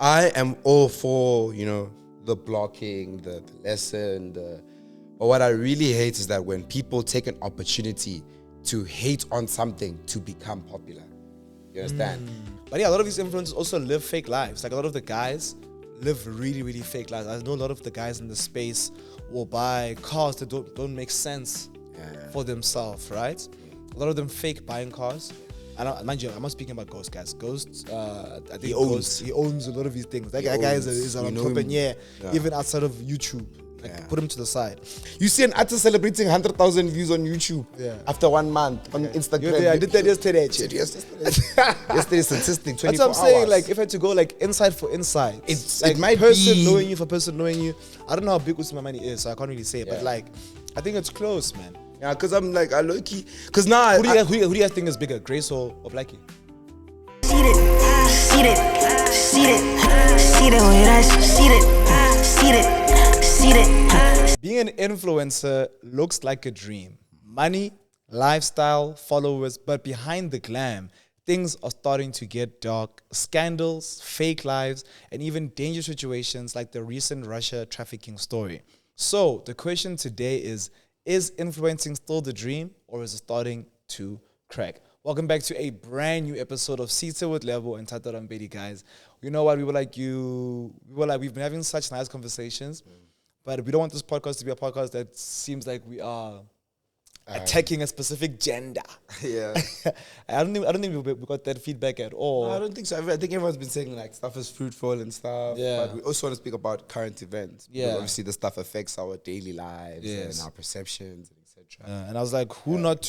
I am all for, the blocking, the lesson, but what I really hate is that when people take an opportunity to hate on something to become popular. You understand? But yeah, a lot of these influencers also live fake lives. Like a lot of the guys live really, really fake lives. I know a lot of the guys in the space will buy cars that don't make sense for themselves, right? A lot of them fake buying cars. And mind you, I'm not speaking about Ghost, guys. Ghost, I think he owns a lot of these things. That guy is an entrepreneur, even outside of YouTube. Put him to the side. You see an artist celebrating 100,000 views on YouTube after 1 month on Instagram. Yeah, I did that yesterday. Yesterday's statistic, 24 That's what I'm saying. hours. Like, if I had to go like inside for insight, it might person be knowing you for person knowing you. I don't know how big Usman money is, so I can't really say it. But like, I think it's close, man. Yeah, because I'm like, I low key. Because now, who do you guys think is bigger, Grace or Blackie? See it. Being an influencer looks like a dream. Money, lifestyle, followers, but behind the glam, things are starting to get dark. Scandals, fake lives, and even dangerous situations like the recent Russia trafficking story. So the question today is influencing still the dream, or is it starting to crack? Welcome back to a brand new episode of Citing with Lebo and Thato Rampedi, guys. You know what? We've been having such nice conversations, but we don't want this podcast to be a podcast that seems like we are attacking a specific gender. Yeah. I don't think we got that feedback at all. No, I don't think so. I think everyone's been saying like stuff is fruitful and stuff. Yeah. But we also want to speak about current events. Yeah. Because obviously the stuff affects our daily lives Yes. and our perceptions, etc. And I was like, who not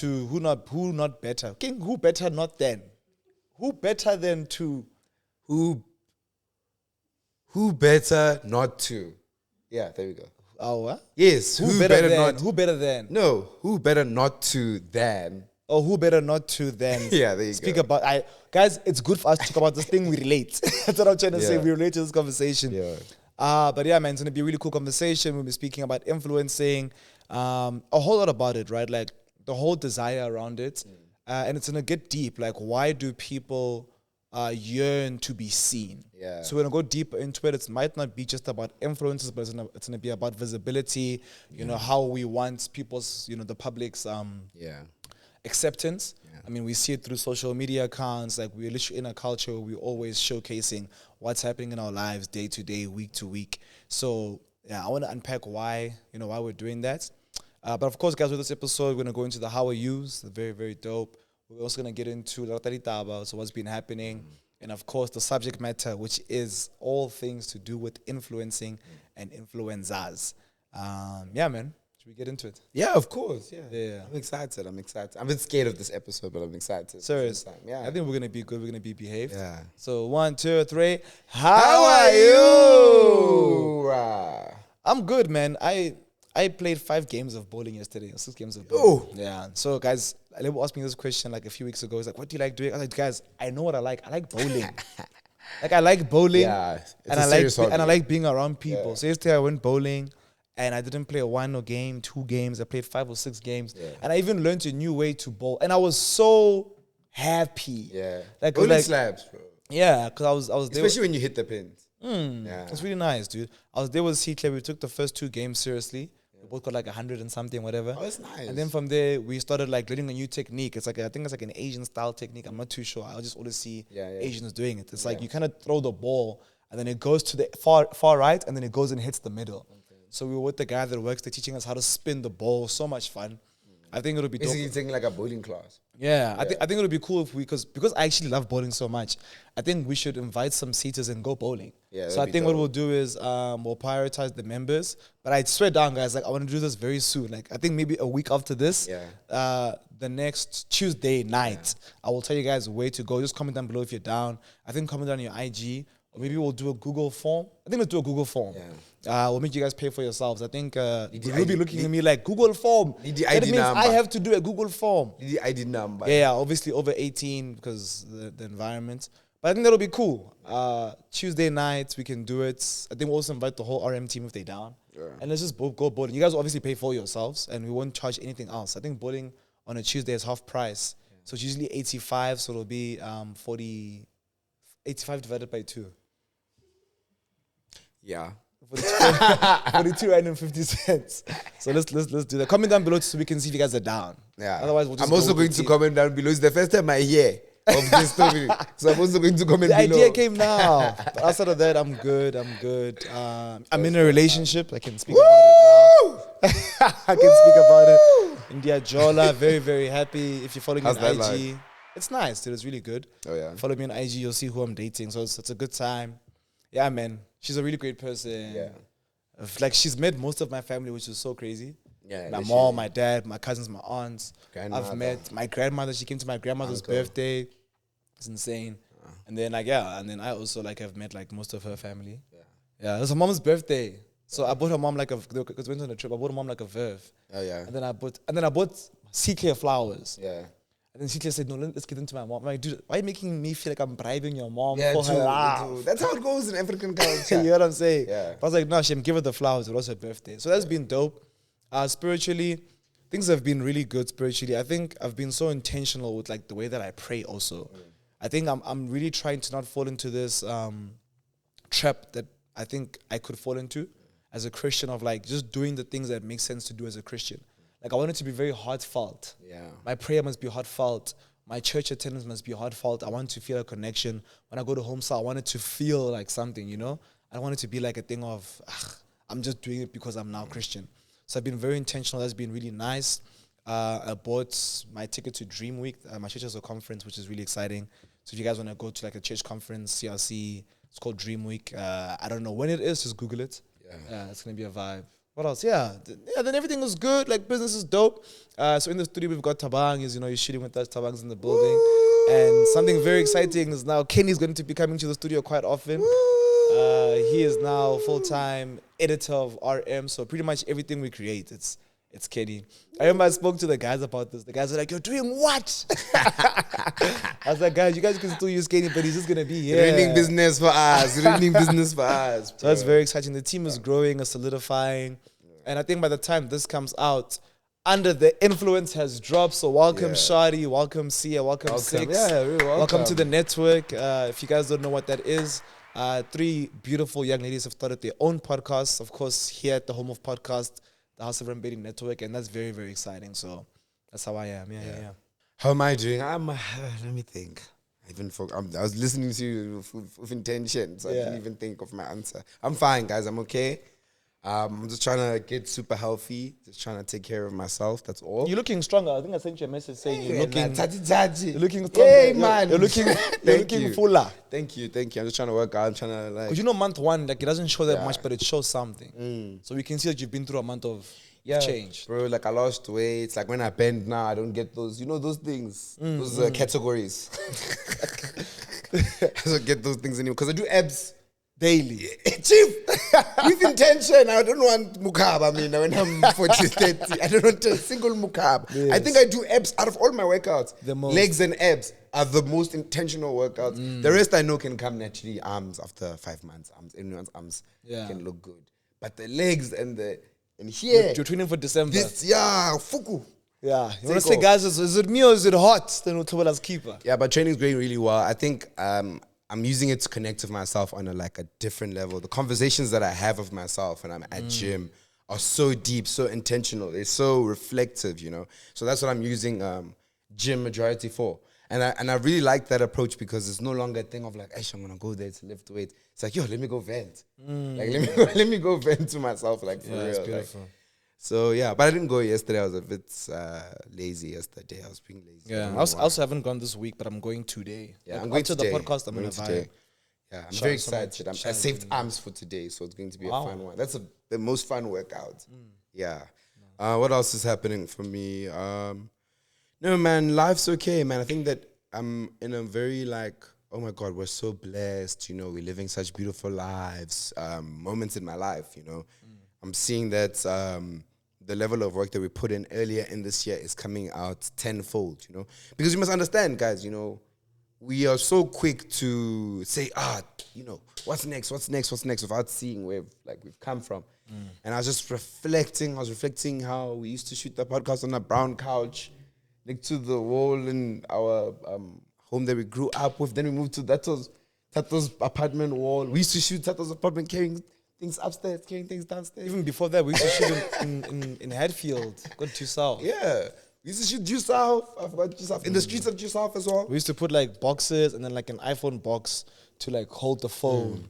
better? King, who better not then? Who better than to? Who better not to? Yeah, there we go. Oh, what? Yes. Who better than? No, who better not to than? Oh, who better not to than? Yeah, there you speak go. about. Guys, it's good for us to talk about this thing we relate. That's what I'm trying to say. Yeah. We relate to this conversation. Yeah. But yeah, man, it's gonna be a really cool conversation. We'll be speaking about influencing, a whole lot about it, right? Like the whole desire around it, and it's gonna get deep. Like, why do people yearn to be seen? Yeah. So we're gonna go deeper into it. It might not be just about influences, but it's gonna be about visibility. You know, how we want people's, the public's acceptance. Yeah. I mean, we see it through social media accounts. Like, we're literally in a culture where we're always showcasing what's happening in our lives day to day, week to week. So yeah, I want to unpack why we're doing that. But of course, guys, with this episode, we're gonna go into the Howaa Youuu. Very, very dope. We're also gonna get into so what's been happening, and of course the subject matter, which is all things to do with influencing and influencers. Yeah, man. Should we get into it? Yeah, of course. Yeah. I'm excited. I'm a bit scared of this episode, but I'm excited. Serious. Yeah. I think we're gonna be good. We're gonna be behaved. Yeah. So 1, 2, 3. How are you? Hoorah. I'm good, man. I played 5 games of bowling yesterday, or 6 games of bowling. Oh. Yeah. So guys, Lebo asked me this question like a few weeks ago. He's like, "What do you like doing?" I was like, "Guys, I know what I like. I like bowling. Like, I like bowling. Yeah. And I like being around people." So yesterday I went bowling. And I didn't play 1 game, 2 games. I played 5 or 6 games. Yeah. And I even learned a new way to bowl. And I was so happy. Yeah. Like, bowling slaps, bro. Yeah, because I was there. Especially when you hit the pins. Yeah. It's really nice, dude. I was there with C-Clay. We took the first 2 games seriously. We both got like 100 and something, whatever. Oh, that's nice. And then from there, we started like learning a new technique. It's like, I think it's like an Asian style technique. I'm not too sure. I just always see Asians doing it. It's like you kind of throw the ball and then it goes to the far right and then it goes and hits the middle. So we were with the guy that works there teaching us how to spin the ball. So much fun. I think it'll be basically dope. taking like a bowling class. Yeah, I think it'll be cool if because I actually love bowling so much. I think we should invite some seaters and go bowling. Yeah. So I think what we'll do is we'll prioritize the members. But I swear down, guys, like I want to do this very soon. Like I think maybe a week after this. Yeah. The next Tuesday night, I will tell you guys where to go. Just comment down below if you're down. I think comment down your IG. Or maybe we'll do a Google form. I think let's do a Google form. Yeah. We'll make you guys pay for yourselves. I think you'll be looking at me like, Google form. That means I have to do a Google form. The ID number. Yeah, obviously over 18 because the environment. But I think that'll be cool. Tuesday nights, we can do it. I think we'll also invite the whole RM team if they're down. Yeah. And let's just go bowling. You guys will obviously pay for yourselves and we won't charge anything else. I think bowling on a Tuesday is half price. Yeah. So it's usually 85, so it'll be 85 divided by 2. Yeah. 42 rand and 50 cents. So let's do that. Comment down below so we can see if you guys are down. Yeah. Otherwise, we'll just I'm go also with going the to team. comment down below. It's the first time I hear of this story. So I'm also going to comment The below. idea came now. But outside of that, I'm good. I'm in a relationship. I can speak about it now. I can speak about it. India Jola, very, very happy. If you're following me How's on that IG, it's nice, dude. It's really good. Oh, yeah. Follow me on IG, you'll see who I'm dating. So it's a good time. Yeah, man. She's a really great person. Yeah. Like, she's met most of my family, which is so crazy. Yeah, My literally. mom, my dad, my cousins, my aunts. Grandmother. I've met my grandmother. She came to my grandmother's Uncle. birthday. It's insane. And then and then I also like have met like most of her family. Yeah, it was her mom's birthday. So I bought her mom like because we went on a trip. I bought her mom like a verve. Oh, yeah. And then I bought CK flowers. Yeah. And then CK said, "No, let's give them to my mom." I'm like, dude, why are you making me feel like I'm bribing your mom Yeah, for her laugh? too. That's how it goes in African culture. You know what I'm saying? Yeah. I was like, no, Shem, give her the flowers. It was her birthday. So that's been dope. Spiritually, things have been really good spiritually. I think I've been so intentional with like the way that I pray also. I think I'm really trying to not fall into this trap that I think I could fall into as a Christian of like just doing the things that make sense to do as a Christian. Like I want it to be very heartfelt. Yeah. My prayer must be heartfelt. My church attendance must be heartfelt. I want to feel a connection. When I go to home cell, I want it to feel like something, you know? I don't want it to be like a thing of, I'm just doing it because I'm now Christian. So I've been very intentional. That's been really nice. I bought my ticket to Dream Week. My church has a conference, which is really exciting. So if you guys want to go to like a church conference, CRC, it's called Dream Week. I don't know when it is. Just Google it. Yeah, it's going to be a vibe. What else? Yeah, then everything was good. Like, business is dope. So in the studio, we've got Tabang. He's shooting with us. Tabang's in the building. And something very exciting is now Kenny's going to be coming to the studio quite often. He is now full-time editor of RM. So pretty much everything we create, it's Kenny. I remember I spoke to the guys about this. The guys were like, "You're doing what?" I was like, "Guys, you guys can still use Kenny, but he's just going to be here." Running business for us. Running business for us. So that's very exciting. The team is growing, is solidifying. And I think by the time this comes out, Under the Influence has dropped. So welcome, Shadi. Welcome, Sia. Welcome, Six. Yeah, really Welcome to the network. If you guys don't know what that is, 3 beautiful young ladies have started their own podcast. Of course, here at the home of podcast, the Howaa Rampedi network. And that's very, very exciting. So that's how I am. Yeah. How am I doing? Let me think. I was listening to you with intention, so I didn't even think of my answer. I'm fine, guys. I'm okay. I'm just trying to get super healthy. Just trying to take care of myself. That's all. You're looking stronger. I think I sent you a message saying you're looking stronger. Hey, man. You're looking fuller. Thank you. I'm just trying to work out. I'm trying to like. Because you know, month 1, like it doesn't show that much, but it shows something. So we can see that you've been through a month of change. Bro, like I lost weight. It's like when I bend now, I don't get those, those things, those categories. I don't get those things anymore because I do abs daily. Chief, with intention. I don't want mukab. I mean, when I'm 40, 30, I don't want a single mukab. Yes. I think I do abs out of all my workouts. The most. Legs and abs are the most intentional workouts. The rest I know can come naturally. Arms after 5 months. Everyone's arms can look good. But the legs and here. You're training for December. Fuku. Yeah. You want to say, guys, is it me or is it hot? Then we'll tell us keeper. Yeah, but training's going really well. I think I'm using it to connect with myself on a different level. The conversations that I have with myself when I'm at gym are so deep, so intentional. They're so reflective, So that's what I'm using gym majority for. And I really like that approach because it's no longer a thing of like, I'm gonna go there to lift weight. It's like, let me go vent. Like let me go vent to myself, like for real. It's beautiful. So yeah, but I didn't go yesterday. I was a bit lazy yesterday. I was being lazy. Yeah, I also haven't gone this week, but I'm going today. Yeah, I'm going to today. the podcast. I'm going to vibe. Yeah, I'm very excited. I saved arms for today, so it's going to be a fun one. That's the most fun workout. Yeah. What else is happening for me? No, man, life's okay, man. I think that I'm in a very oh my God, we're so blessed. We're living such beautiful lives. Moments in my life, I'm seeing that the level of work that we put in earlier in this year is coming out tenfold, Because you must understand, guys, we are so quick to say, what's next, without seeing where we've come from. And I was just reflecting how we used to shoot the podcast on a brown couch next to the wall in our home that we grew up with. Then we moved to Thato's apartment wall. We used to shoot Thato's apartment carrying things upstairs, carrying things downstairs. Even before that, we used to shoot in Hatfield, go to South. Yeah. We used to shoot due south. I forgot due south. In the streets of due south as well. We used to put like boxes and then like an iPhone box to like hold the phone.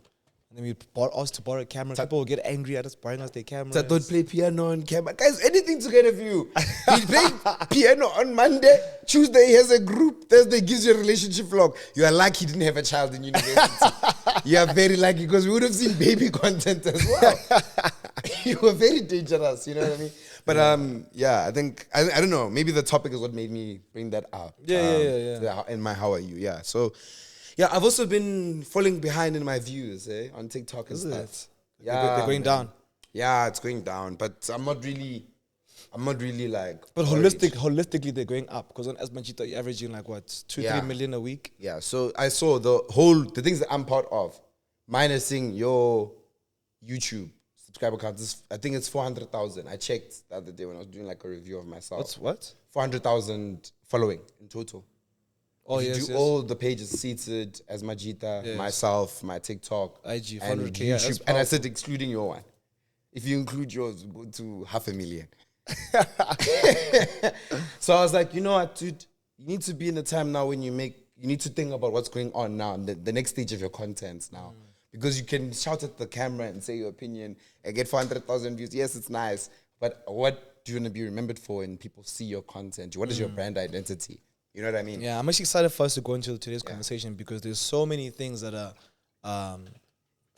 And then we asked to borrow a camera. People would get angry at us borrowing us their cameras. I don't play piano on camera. Guys, anything to get a view. He played piano on Monday. Tuesday, he has a group. Thursday, gives you a relationship vlog. You are lucky he didn't have a child in university. You are very lucky because we would have seen baby content as well. You were very dangerous, you know what I mean? But yeah, I think, I don't know, maybe the topic is what made me bring that up. Yeah. In my Howaa Youuu, yeah. So, yeah, I've also been falling behind in my views on TikTok and stuff. Yeah, They're going down. Yeah, it's going down, but I'm not really like. But worried. holistically, they're going up because on Asmanchita, you're averaging like what, 2-3 million a week. Yeah, so I saw the things that I'm part of, minusing your YouTube subscriber count. I think it's 400,000. I checked the other day when I was doing like a review of myself. What? 400,000 following in total. Oh, if yes, you do all the pages seated as Majita, myself, my TikTok, IG, and 400K, yeah, YouTube, and I said excluding your one. If you include yours, we go to 500,000. So I was like, you know what, dude, you need to be in a time now when you need to think about what's going on now, the next stage of your content now. Because you can shout at the camera and say your opinion and get 400,000 views. Yes, it's nice, but what do you want to be remembered for when people see your content? What is your brand identity? You know what I mean? Yeah, I'm actually excited for us to go into today's conversation because there's so many things that are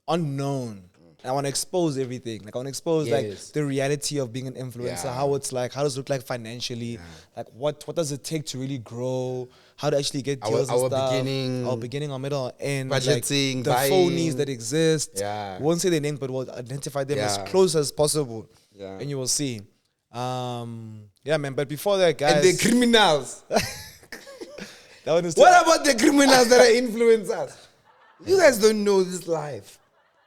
unknown. And I want to expose everything. Like I want to expose like the reality of being an influencer, how it's like, how does it look like financially, like what does it take to really grow, how to actually get deals and stuff. Our beginning, our middle, our end, budgeting, like the buying. phonies that exist. Yeah. We won't say their names, but we'll identify them as close as possible. Yeah. And you will see. Yeah, man. But before that, guys, And the criminals. that one is What about the criminals that are influencers? You guys don't know this life.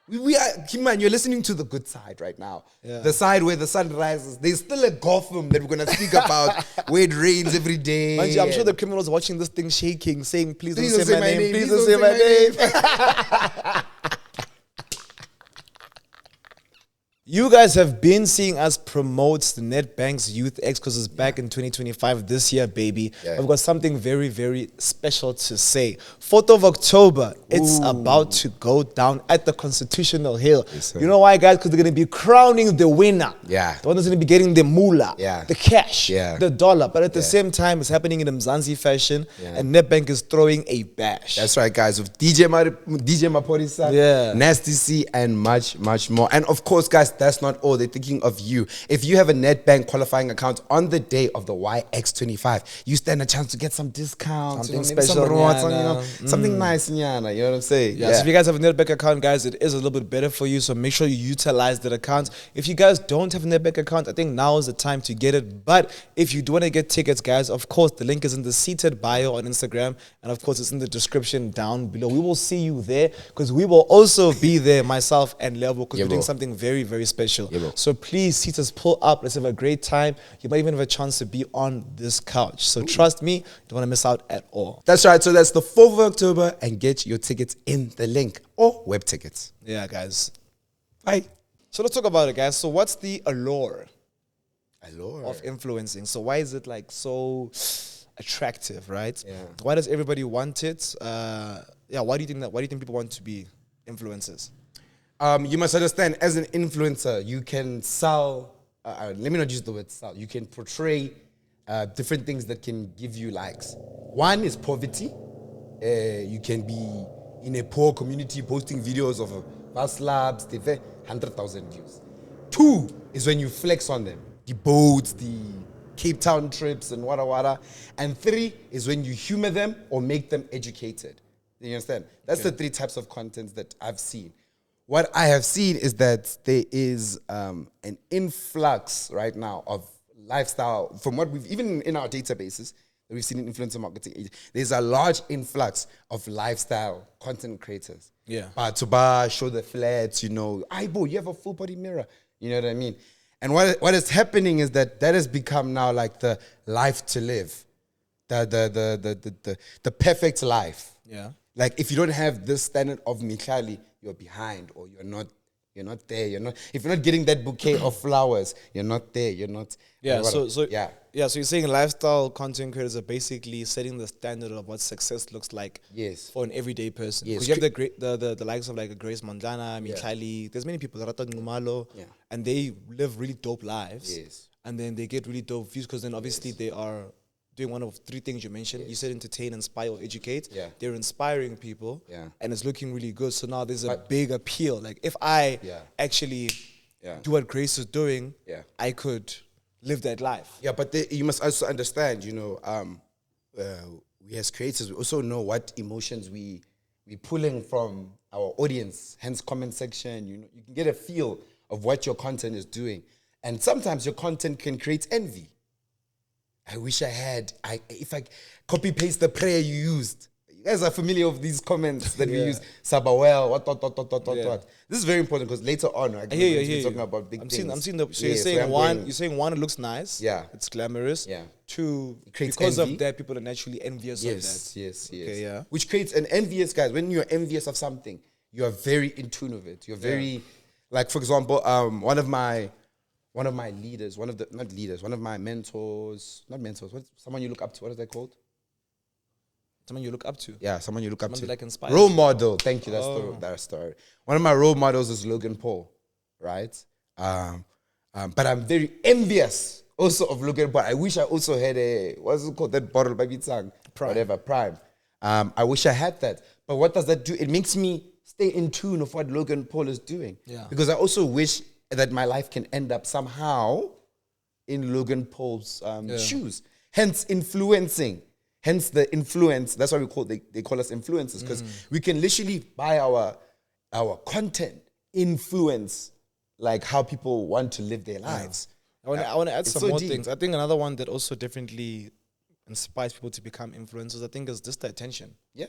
We are, Kiman, you're listening to the good side right now. Yeah. The side where the sun rises. There's still a Gotham that we're going to speak about where it rains every day. Manji, I'm sure the criminals watching this thing shaking, saying, please don't Please say my name. Please don't say my name. You guys have been seeing us promote the Nedbank's Youth X because it's back in 2025 this year, baby. Yeah. We've got something very, very special to say. 4th of October, it's about to go down at the Constitutional Hill. Yes, sir. You know why, guys? Because they're going to be crowning the winner. Yeah. The one that's going to be getting the moolah, Yeah. the cash, Yeah. the dollar. But at the same time, it's happening in a Mzansi fashion, and Nedbank is throwing a bash. That's right, guys. With DJ Maporisa, Nasty C, and much, much more. And of course, guys, that's not all. They're thinking of you. If you have a Nedbank qualifying account on the day of the YX25, you stand a chance to get some discounts. Something maybe special, some rewards, nyana. something nice, nyana. You know what I'm saying? Yeah, so if you guys have a Nedbank account, guys, it is a little bit better for you. So make sure you utilize that account. If you guys don't have a Nedbank account, I think now is the time to get it. But if you do want to get tickets, guys, of course, the link is in the seated bio on Instagram. And of course, it's in the description down below. We will see you there because we will also be there, myself and Lebo, because we're doing something very, very special. So please, seaters, pull up. Let's have a great time. You might even have a chance to be on this couch. So trust me, you don't want to miss out at all. That's right. So that's the 4th of October, and get your tickets in the link or web tickets. Yeah, guys. Bye. So let's talk about it, guys. So what's the allure Allure of influencing? So why is it like so attractive, right? Yeah. Why does everybody want it? Why do you think that? Why do you think people want to be influencers? You must understand, as an influencer, you can sell, let me not use the word sell, you can portray different things that can give you likes. One is poverty. You can be in a poor community posting videos of bus labs, they've 100,000 views. Two is when you flex on them, the boats, the Cape Town trips and wada. And three is when you humor them or make them educated. You understand? That's the three types of content that I've seen. What I have seen is that there is an influx right now of lifestyle, from what we've, even in our databases, that we've seen in influencer marketing, there's a large influx of lifestyle content creators. Yeah. Bar to bar, show the flats, you know, Aibo, you have a full body mirror. You know what I mean? And what is happening is that has become now like the life to live, the perfect life. Yeah. Like if you don't have this standard of Mikhali, you're behind or you're not You're not there. You're not. If you're not getting that bouquet of flowers, you're not there. You're not. Yeah. So yeah. Yeah, so you're saying lifestyle content creators are basically setting the standard of what success looks like Yes. for an everyday person. Yes. Because you have the likes of like a Grace Montana, Yeah. Michali, there's many people, Rata Ngumalo, Yeah. and they live really dope lives. Yes. And then they get really dope views because then obviously they are doing one of three things you mentioned. You said entertain, inspire, or educate. Yeah. They're inspiring people. Yeah. And it's looking really good. So now there's a big appeal. Like if I Yeah. actually Yeah. do what Grace is doing, Yeah. I could live that life. Yeah, but you must also understand, we as creators, we also know what emotions we pulling from our audience, hence comment section. You can get a feel of what your content is doing. And sometimes your content can create envy. I wish if I copy paste the prayer you used. You guys are familiar with these comments that we use. Sabawell, what. This is very important because later on, I hear you. talking about big things. I'm seeing the. So Yeah, you're saying I'm one. going- You're saying one, it looks nice. Yeah. It's glamorous. Yeah. Two, creates because envy. of that, people are naturally envious of Yes. that. Okay, yeah. Which creates an envious, guys. When you're envious of something, you are very in tune with it. You're very, like for example, one of my leaders, one of my mentors, not mentors, someone you look up to. What is that called? Someone you look up to. Yeah, someone you look up Someone to. that, like, inspires Role you. model. Thank you. That's the word. One of my role models is Logan Paul, right? But I'm very envious also of Logan Paul. I wish I also had what's it called? That bottle, baby tongue. Prime. Whatever, Prime. I wish I had that. But what does that do? It makes me stay in tune of what Logan Paul is doing. Yeah. Because I also wish that my life can end up somehow in Logan Paul's shoes. Hence influencing. Hence the influence. That's why they call us influencers, because we can literally buy our content influence like how people want to live their lives. I want to add It's some so more deep. things. I think another one that also definitely inspires people to become influencers, I think, is just the attention. Yeah.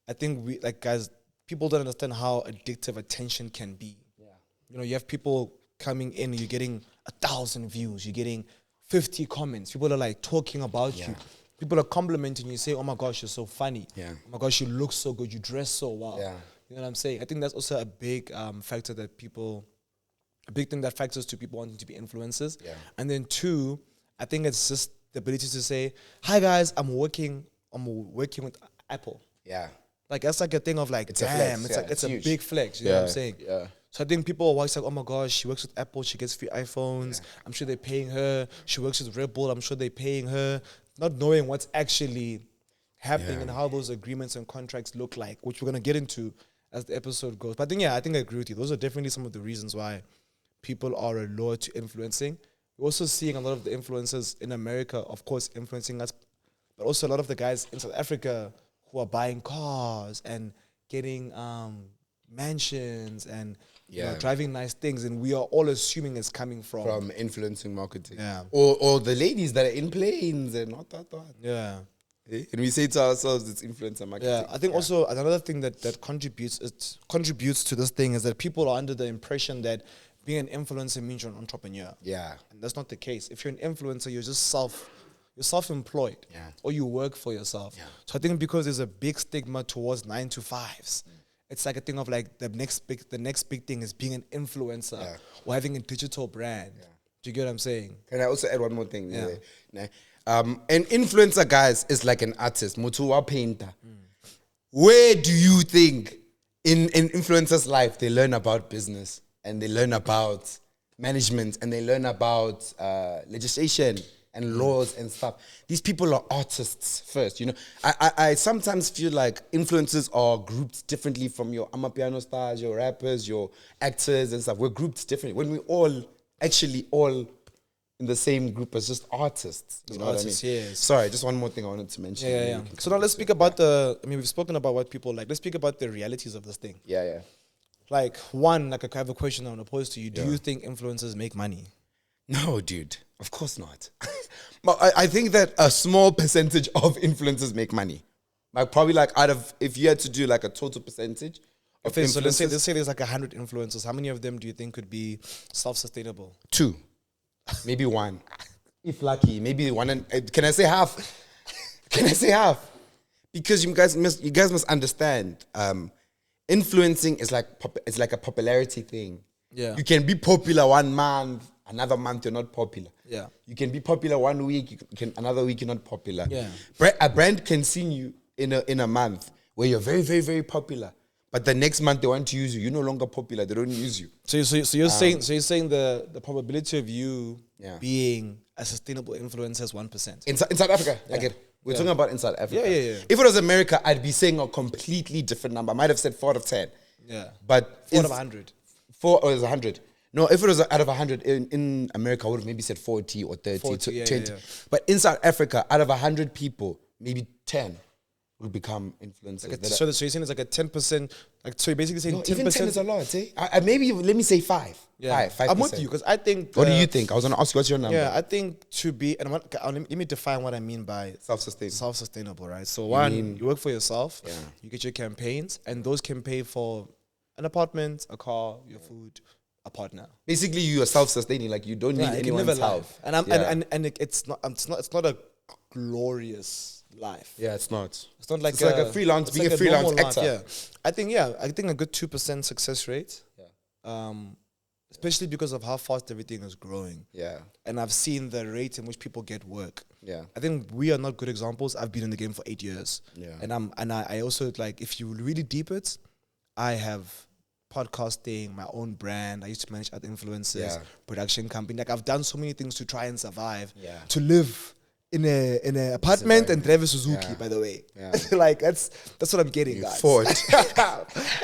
I think guys, people don't understand how addictive attention can be. Yeah. You have people coming in, you're getting 1,000 views, you're getting 50 comments. People are like talking about you. People are complimenting you, say, "Oh my gosh, you're so funny. Yeah. Oh my gosh, you look so good. You dress so well." Yeah. You know what I'm saying? I think that's also a big factor that a big thing that factors to people wanting to be influencers. Yeah. And then two, I think it's just the ability to say, "Hi guys, I'm working with Apple." Yeah. Like that's like a thing of like, It's a damn, flex, it's yeah, like it's it's a huge. big flex. You know what I'm saying? Yeah. So I think people are always like, "Oh my gosh, she works with Apple, she gets free iPhones. I'm sure they're paying her. She works with Red Bull, I'm sure they're paying her." Not knowing what's actually happening and how those agreements and contracts look like, which we're gonna get into as the episode goes. But I think I agree with you. Those are definitely some of the reasons why people are allured to influencing. We're also seeing a lot of the influencers in America, of course, influencing us, but also a lot of the guys in South Africa who are buying cars and getting mansions and driving nice things, and we are all assuming it's coming from influencing marketing. Yeah. Or the ladies that are in planes and what. yeah. Eh? And we say to ourselves, it's influencer marketing. Yeah, I think also another thing that contributes to this thing is that people are under the impression that being an influencer means you're an entrepreneur. Yeah. And that's not the case. If you're an influencer, you're just self-employed. Yeah. Or you work for yourself. Yeah. So I think because there's a big stigma towards 9-to-5s, it's like a thing of like the next big thing is being an influencer or having a digital brand. Do you get what I'm saying? Can I also add one more thing? Yeah. Nah. An influencer, guys, is like an artist. Mutuwa painter. Where do you think in influencers' life they learn about business and they learn about management and they learn about legislation and laws and stuff? These people are artists first. I sometimes feel like influencers are grouped differently from your amapiano stars, your rappers, your actors and stuff. We're grouped differently when we all in the same group as just artists. You know artists, what I mean? yes. Sorry, just one more thing I wanted to mention. Yeah. So now let's speak about we've spoken about what people like. Let's speak about the realities of this thing. Yeah. Like one, like I have a question I want to pose to you. Do you think influencers make money? No, dude. Of course not. But I think that a small percentage of influencers make money. Like probably like if you had to do like a total percentage of Okay, so let's say influencers, there's like 100 influencers. How many of them do you think could be self-sustainable? 2, maybe 1, if lucky. Maybe 1. And can I say half? Can I say half? Because you guys must understand. Influencing is like a popularity thing. Yeah. You can be popular one month, another month you're not popular. Yeah. You can be popular one week, another week you're not popular. Yeah. A brand can see you in a month where you're very, very, very popular. But the next month they want to use you. You're no longer popular. They don't use you. So you're saying the probability of you being a sustainable influencer is 1%. In South Africa, I get it. We're talking about in South Africa. Yeah. If it was America, I'd be saying a completely different number. I might have said 4 out of 10. Yeah. But 4 out of 100. 4 or is 100? No, if it was out of 100 in America, I would have maybe said 40 or 30, 20. Yeah. But in South Africa, out of 100 people, maybe 10 will become influencers. So you're saying it's like a 10%. So you're basically saying 10%. Even 10 is a lot, eh? Maybe let me say 5. Yeah. 5%. I'm with you because I think. What do you think? I was going to ask you, what's your number? Yeah, I think to be, and let me define what I mean by self-sustainable, right? So one, you work for yourself, you get your campaigns, and those can pay for an apartment, a car, your food, a partner. Basically, you are self-sustaining. Like you don't need anyone's help. And it's not a glorious life. Yeah, it's not. It's not like it's like a freelance, being like a freelance actor. Life, I think a good 2% success rate. Yeah. Especially because of how fast everything is growing. Yeah. And I've seen the rate in which people get work. Yeah. I think we are not good examples. I've been in the game for 8 years. Yeah. And I also like, if you really deep it, I have podcasting, my own brand. I used to manage other influencers, production company. Like I've done so many things to try and survive. Yeah. To live in a apartment and drive a Suzuki, by the way. Yeah. Like that's what I'm getting, guys.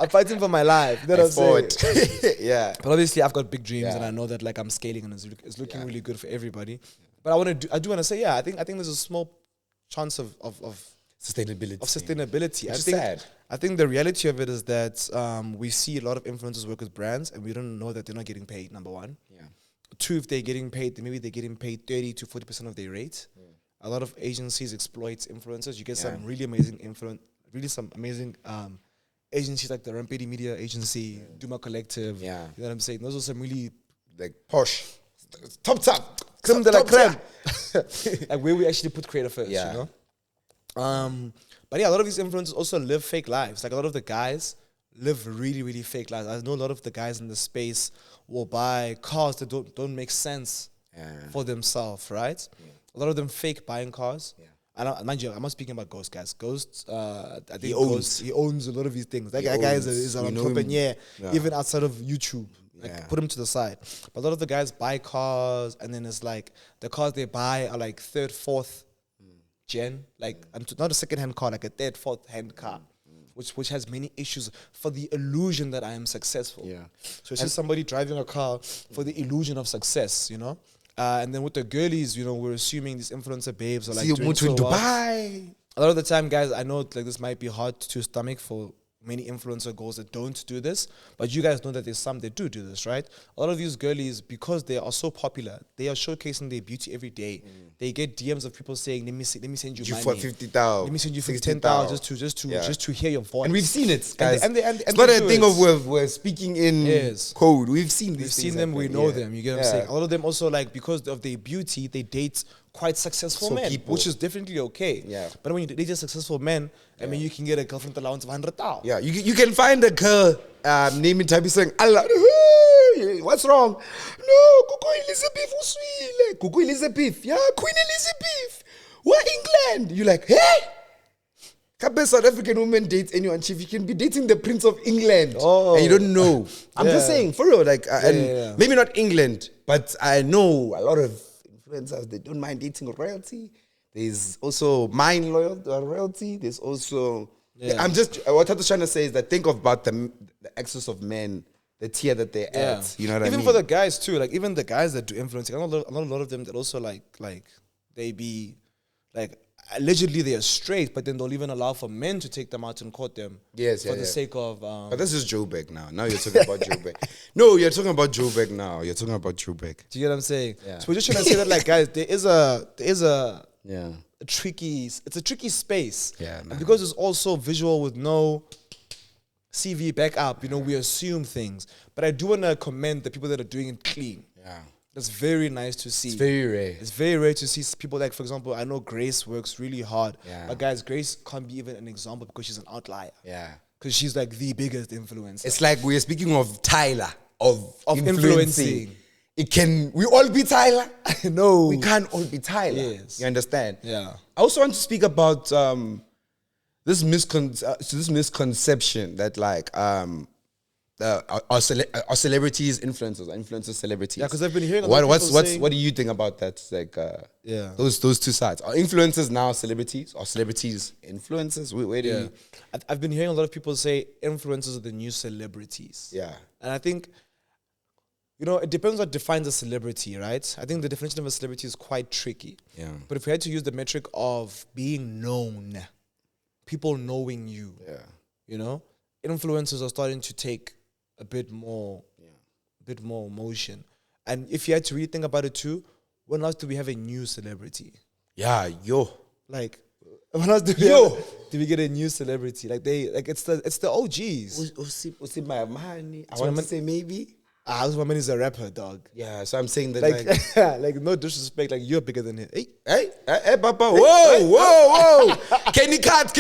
I'm fighting for my life. You know what I'm saying? Yeah. But obviously I've got big dreams and I know that like I'm scaling and it's looking really good for everybody. But I do want to say, I think there's a small chance of sustainability. I think the reality of it is that we see a lot of influencers work with brands and we don't know that they're not getting paid, number one. Yeah. Two, if they're getting paid, maybe they're getting paid 30 to 40% of their rate. A lot of agencies exploit influencers. You get some really amazing agencies like the Rampedi Media Agency, Duma Collective. Yeah. You know what I'm saying? Those are some really like posh, top. Creme de la creme. Like where we actually put creator first, you know? But yeah, a lot of these influencers also live fake lives. Like a lot of the guys live really, really fake lives. I know a lot of the guys in the space will buy cars that don't make sense for themselves, right? Yeah. A lot of them fake buying cars. Yeah. Mind you, I'm not speaking about Ghost, guys. Ghost, I think he owns a lot of these things. That guy is an entrepreneur, even outside of YouTube. Like put him to the side. But a lot of the guys buy cars, and then it's like the cars they buy are like third, fourth gen, like not a second-hand car, like a third, fourth-hand car. Which has many issues for the illusion that I am successful. Yeah. So it's just somebody driving a car for the illusion of success, you know? And then with the girlies, you know, we're assuming these influencer babes are like doing so well. Dubai. A lot of the time, guys, I know like this might be hard to stomach for many influencer girls that don't do this, but you guys know that there's some that do this, right? A lot of these girlies, because they are so popular, they are showcasing their beauty every day. They get DMs of people saying, let me send you money. For 50,000. Let me send you 10,000 just to hear your voice. And we've seen it, guys. And it's not a thing of we're speaking in code. We've seen these things. We've seen them, we know them. You get what I'm saying? A lot of them also, like, because of their beauty, they date quite successful men, which is definitely okay. Yeah. But when you date a successful man, I mean, you can get a girlfriend allowance of 100,000. Yeah, you can find a girl naming type saying, Allah, what's wrong? No, Kuku Elizabeth uswile. Kuku Elizabeth, yeah, Queen Elizabeth. We're England. You're like, hey? Can't South African woman dates anyone, chief. You can be dating the Prince of England. Oh. And you don't know. I'm just saying, for real, like, maybe not England, but I know a lot of influencers, they don't mind dating royalty. There's also mine royalty. There's also... I'm just... What I'm trying to say is that think about the excess of men, the tier that they're at. You know what I mean? Even for the guys too. Like, even the guys that do influencing, I know a lot of them that also like they be... Like, allegedly they are straight, but then they'll even allow for men to take them out and court them. For the sake of... but this is Joburg now. Now you're talking about Joburg. No, you're talking about Joburg now. You're talking about Joburg. Do you get what I'm saying? Yeah. So we're just trying to say that, like, guys, there is a tricky space. Yeah, man. And because it's also visual with no CV backup, you know, we assume things. But I do want to commend the people that are doing it clean. Yeah. That's very nice to see. It's very rare. It's very rare to see people like, for example, I know Grace works really hard. Yeah. But guys, Grace can't be even an example because she's an outlier. Yeah. Because she's like the biggest influencer. It's like we're speaking of Tyler. of influencing. influencing. We all be Tyler? No. We can't all be Tyler. Yes. You understand? Yeah. I also want to speak about this misconception that like are celebrities influencers celebrities. Yeah, because I've been hearing a lot of people saying, what do you think about that? Like Yeah. those two sides. Are influencers now celebrities? Are celebrities influencers? Where do you? I've been hearing a lot of people say influencers are the new celebrities. Yeah. And I think, it depends what defines a celebrity, right? I think the definition of a celebrity is quite tricky. Yeah. But if we had to use the metric of being known, people knowing you, influencers are starting to take a bit more motion. And if you had to really think about it too, when else do we have a new celebrity? Yeah, yo. Like, when else do we get a new celebrity? Like it's the OGs. What's in my money? I want to say maybe. Howaa Youuu is a rapper, dog. Yeah, so I'm saying that Like no disrespect, like you're bigger than him. Hey, Papa, whoa. Can you cut?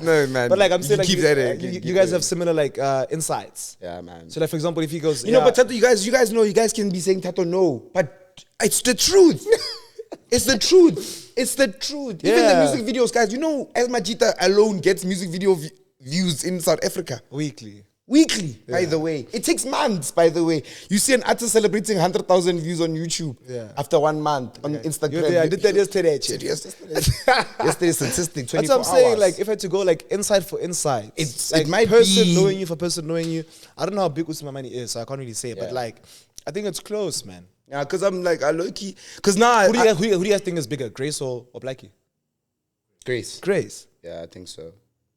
No, man. But like I'm saying, like keep that in. you guys have similar like insights. Yeah, man. So like for example, if he goes, but Thato, you guys know, you guys can be saying Thato no, but it's the truth. It's the truth. Even the music videos, guys. as Majita alone gets music video views in South Africa weekly, by the way. It takes months, by the way. You see an artist celebrating 100,000 views on YouTube after 1 month on Instagram. I did that yesterday. Yesterday's statistic, 24 That's what I'm saying. hours. Like, if I had to go like inside for insight, it might person be knowing you for person knowing you. I don't know how big Usman Money is, so I can't really say it. But like, I think it's close, man. Yeah, because I'm like, I low-key. Because now... Who do you guys think is bigger, Grace or Blackie? Grace. Yeah, I think so.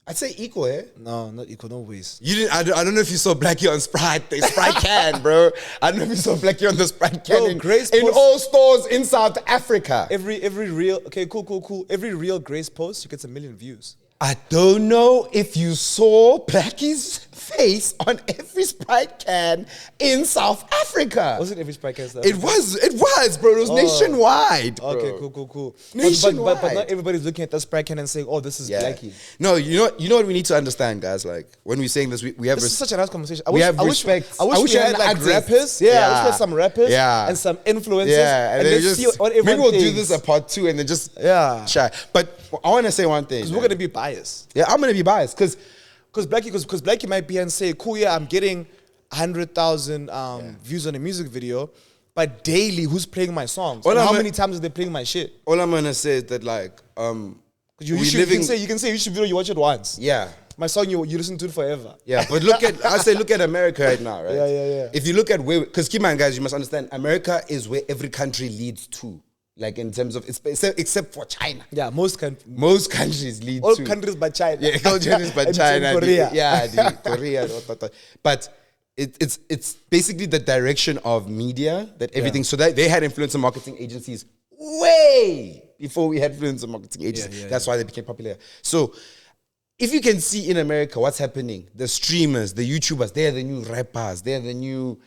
I'd say equal, eh? No, not equal, no ways. You didn't. I don't know if you saw Blackie on Sprite. The Sprite can, bro. I don't know if you saw Blackie on the Sprite can. Grace in all stores in South Africa. Every real, okay, cool. Every real Grace post, you get 1 million views. I don't know if you saw Blackie's face on every Sprite can in South Africa. Was it every Sprite can? It was, bro. It was nationwide. Bro. Okay, cool. Nationwide. But not everybody's looking at the Sprite can and saying, "Oh, this is Blackie." No, you know what we need to understand, guys. Like when we're saying this, we have this is such a nice conversation. We have respect. I wish we had like rappers. Yeah, I wish we had some rappers. Yeah. And some influencers. Yeah, and let's just see what everyone maybe we'll thinks. do this a part 2 and then just chat. But I want to say one thing. Because we're gonna be biased. Yeah, I'm gonna be biased because Blackie might be and say, "Cool, yeah, I'm getting 100,000 views on a music video, but daily, who's playing my songs? And how many times are they playing my shit?" All I'm gonna say is that like you can say YouTube video, you watch it once. Yeah. My song, you listen to it forever. Yeah, but look at America right now, right? Yeah. If you look at because keep in mind, guys, you must understand, America is where every country leads to. Like in terms of, except for China. Yeah, most countries lead all to. All countries but China. Yeah, all countries but China. Korea. Korea. But it's basically the direction of media that everything. So that they had influencer marketing agencies way before we had influencer marketing agencies. That's why they became popular. So if you can see in America what's happening, the streamers, the YouTubers, they're the new rappers, they're the new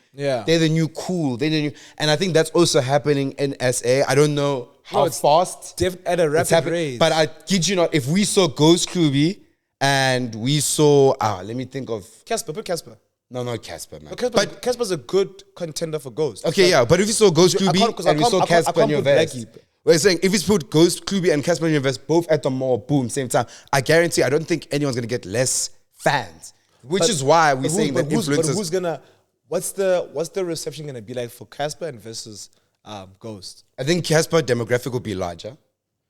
cool, and I think that's also happening in SA. I don't know how fast at a rapid rate. But I kid you not, if we saw Ghost Klubi and we saw let me think of Casper. Put Casper. No, not Casper, man. But Casper's a good contender for Ghost. Okay, but if we saw Ghost Klubi and we saw Casper in your vest. We're saying if it's put Ghost, Klubi, and Casper Universe both at the mall, boom, same time, I guarantee I don't think anyone's gonna get less fans. Which is why we're saying that influencers. But who's gonna? What's the reception gonna be like for Casper and versus Ghost? I think Casper demographic will be larger,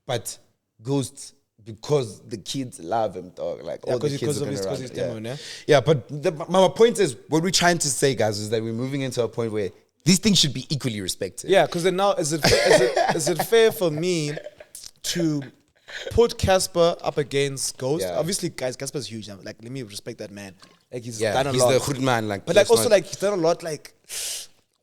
but Ghost because the kids love him, dog. Like all the kids are gonna run it. Yeah, but my point is, what we're trying to say, guys, is that we're moving into a point where these things should be equally respected. Yeah, because then now, is it fair for me to put Casper up against Ghost? Yeah. Obviously, guys, Casper's huge. Like, let me respect that man. Like, he's done a he's lot. the good man. Like, but like, also, like, he's done a lot. Like,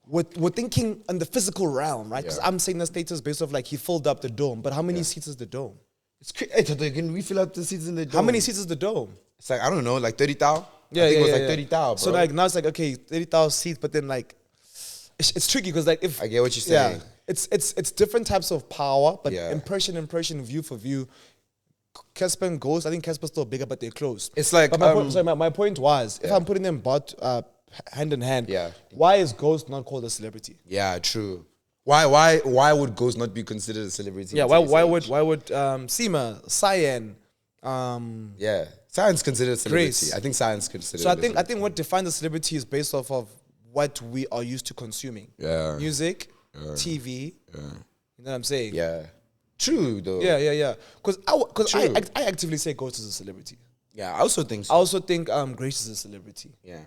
we're thinking on the physical realm, right? Because I'm saying the status based off like he filled up the dome. But how many seats is the dome? It's crazy. Can we fill up the seats in the dome? How many seats is the dome? It's like, I don't know, like 30,000. Yeah, I think it was like 30,000. Bro. So like now it's like, okay, 30,000 seats, but then like. It's tricky because like if I get what you're saying, it's different types of power, but impression, view for view. Casper and Ghost, I think Casper's still bigger, but they're close. It's like but my point was, if I'm putting them hand in hand. Yeah. Why is Ghost not called a celebrity? Yeah, true. Why would Ghost not be considered a celebrity? Yeah, in why today's age? Seema, Cyan, Yeah, science considered a celebrity. Grace. I think science considered. so a I think celebrity. what defines a celebrity is based off of what we are used to consuming. Yeah. Music, TV. Yeah. You know what I'm saying? Yeah. True though. Yeah. Because True. I actively say Ghost is a celebrity. Yeah, I also think so. I also think Grace is a celebrity. Yeah.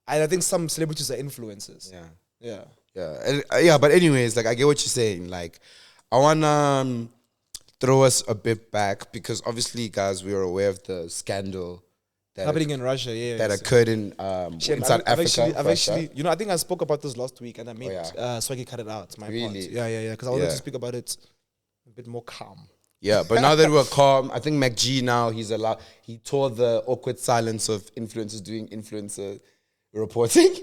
And I think some celebrities are influencers. Yeah. Yeah. Yeah. And, yeah, but anyways, like I get what you're saying. Like I wanna throw us a bit back because obviously, guys, we are aware of the scandal that Happening in Russia, yeah. that so- occurred in Shit, South I've Africa. actually, you know, I think I spoke about this last week and I made yeah. Swaggy cut it out. It's my Really? part. Yeah. Because I wanted Yeah. to speak about it a bit more calm. Yeah, but now that we're calm, I think MacG now he tore the awkward silence of influencers doing influencer reporting.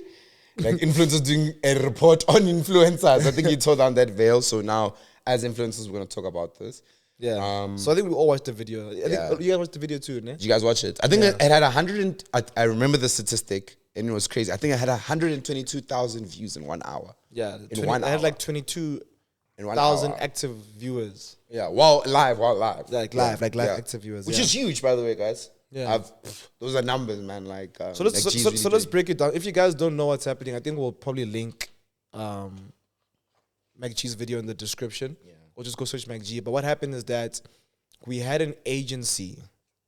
Like influencers doing a report on influencers. I think he tore down that veil. So now as influencers we're gonna talk about this. Yeah. So I think we all watched the video. I think you guys watched the video too, ne? Did you guys watch it? I think it had 100 and I remember the statistic and it was crazy. I think it had 122,000 views in 1 hour. Yeah. In 1 I hour. had like In 1 22,000 hour. active viewers. Yeah, while live. Like Yeah, live yeah. active viewers. Which yeah. is huge, by the way, guys. Yeah. Those are numbers, man. Like So let's MacG's so, really so let's doing- break it down. If you guys don't know what's happening, I think we'll probably link MacG's video in the description. Yeah. Or just go search MacG. But what happened is that we had an agency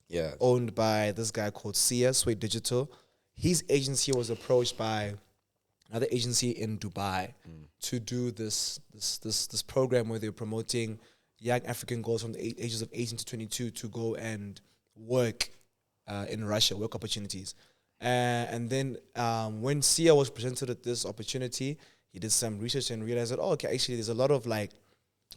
Yeah. owned by this guy called Sia, Sway Digital. His agency was approached by another agency in Dubai to do this program where they're promoting young African girls from the ages of 18 to 22 to go and work in Russia, work opportunities. And then when Sia was presented with this opportunity, he did some research and realized that, oh, okay, actually there's a lot of like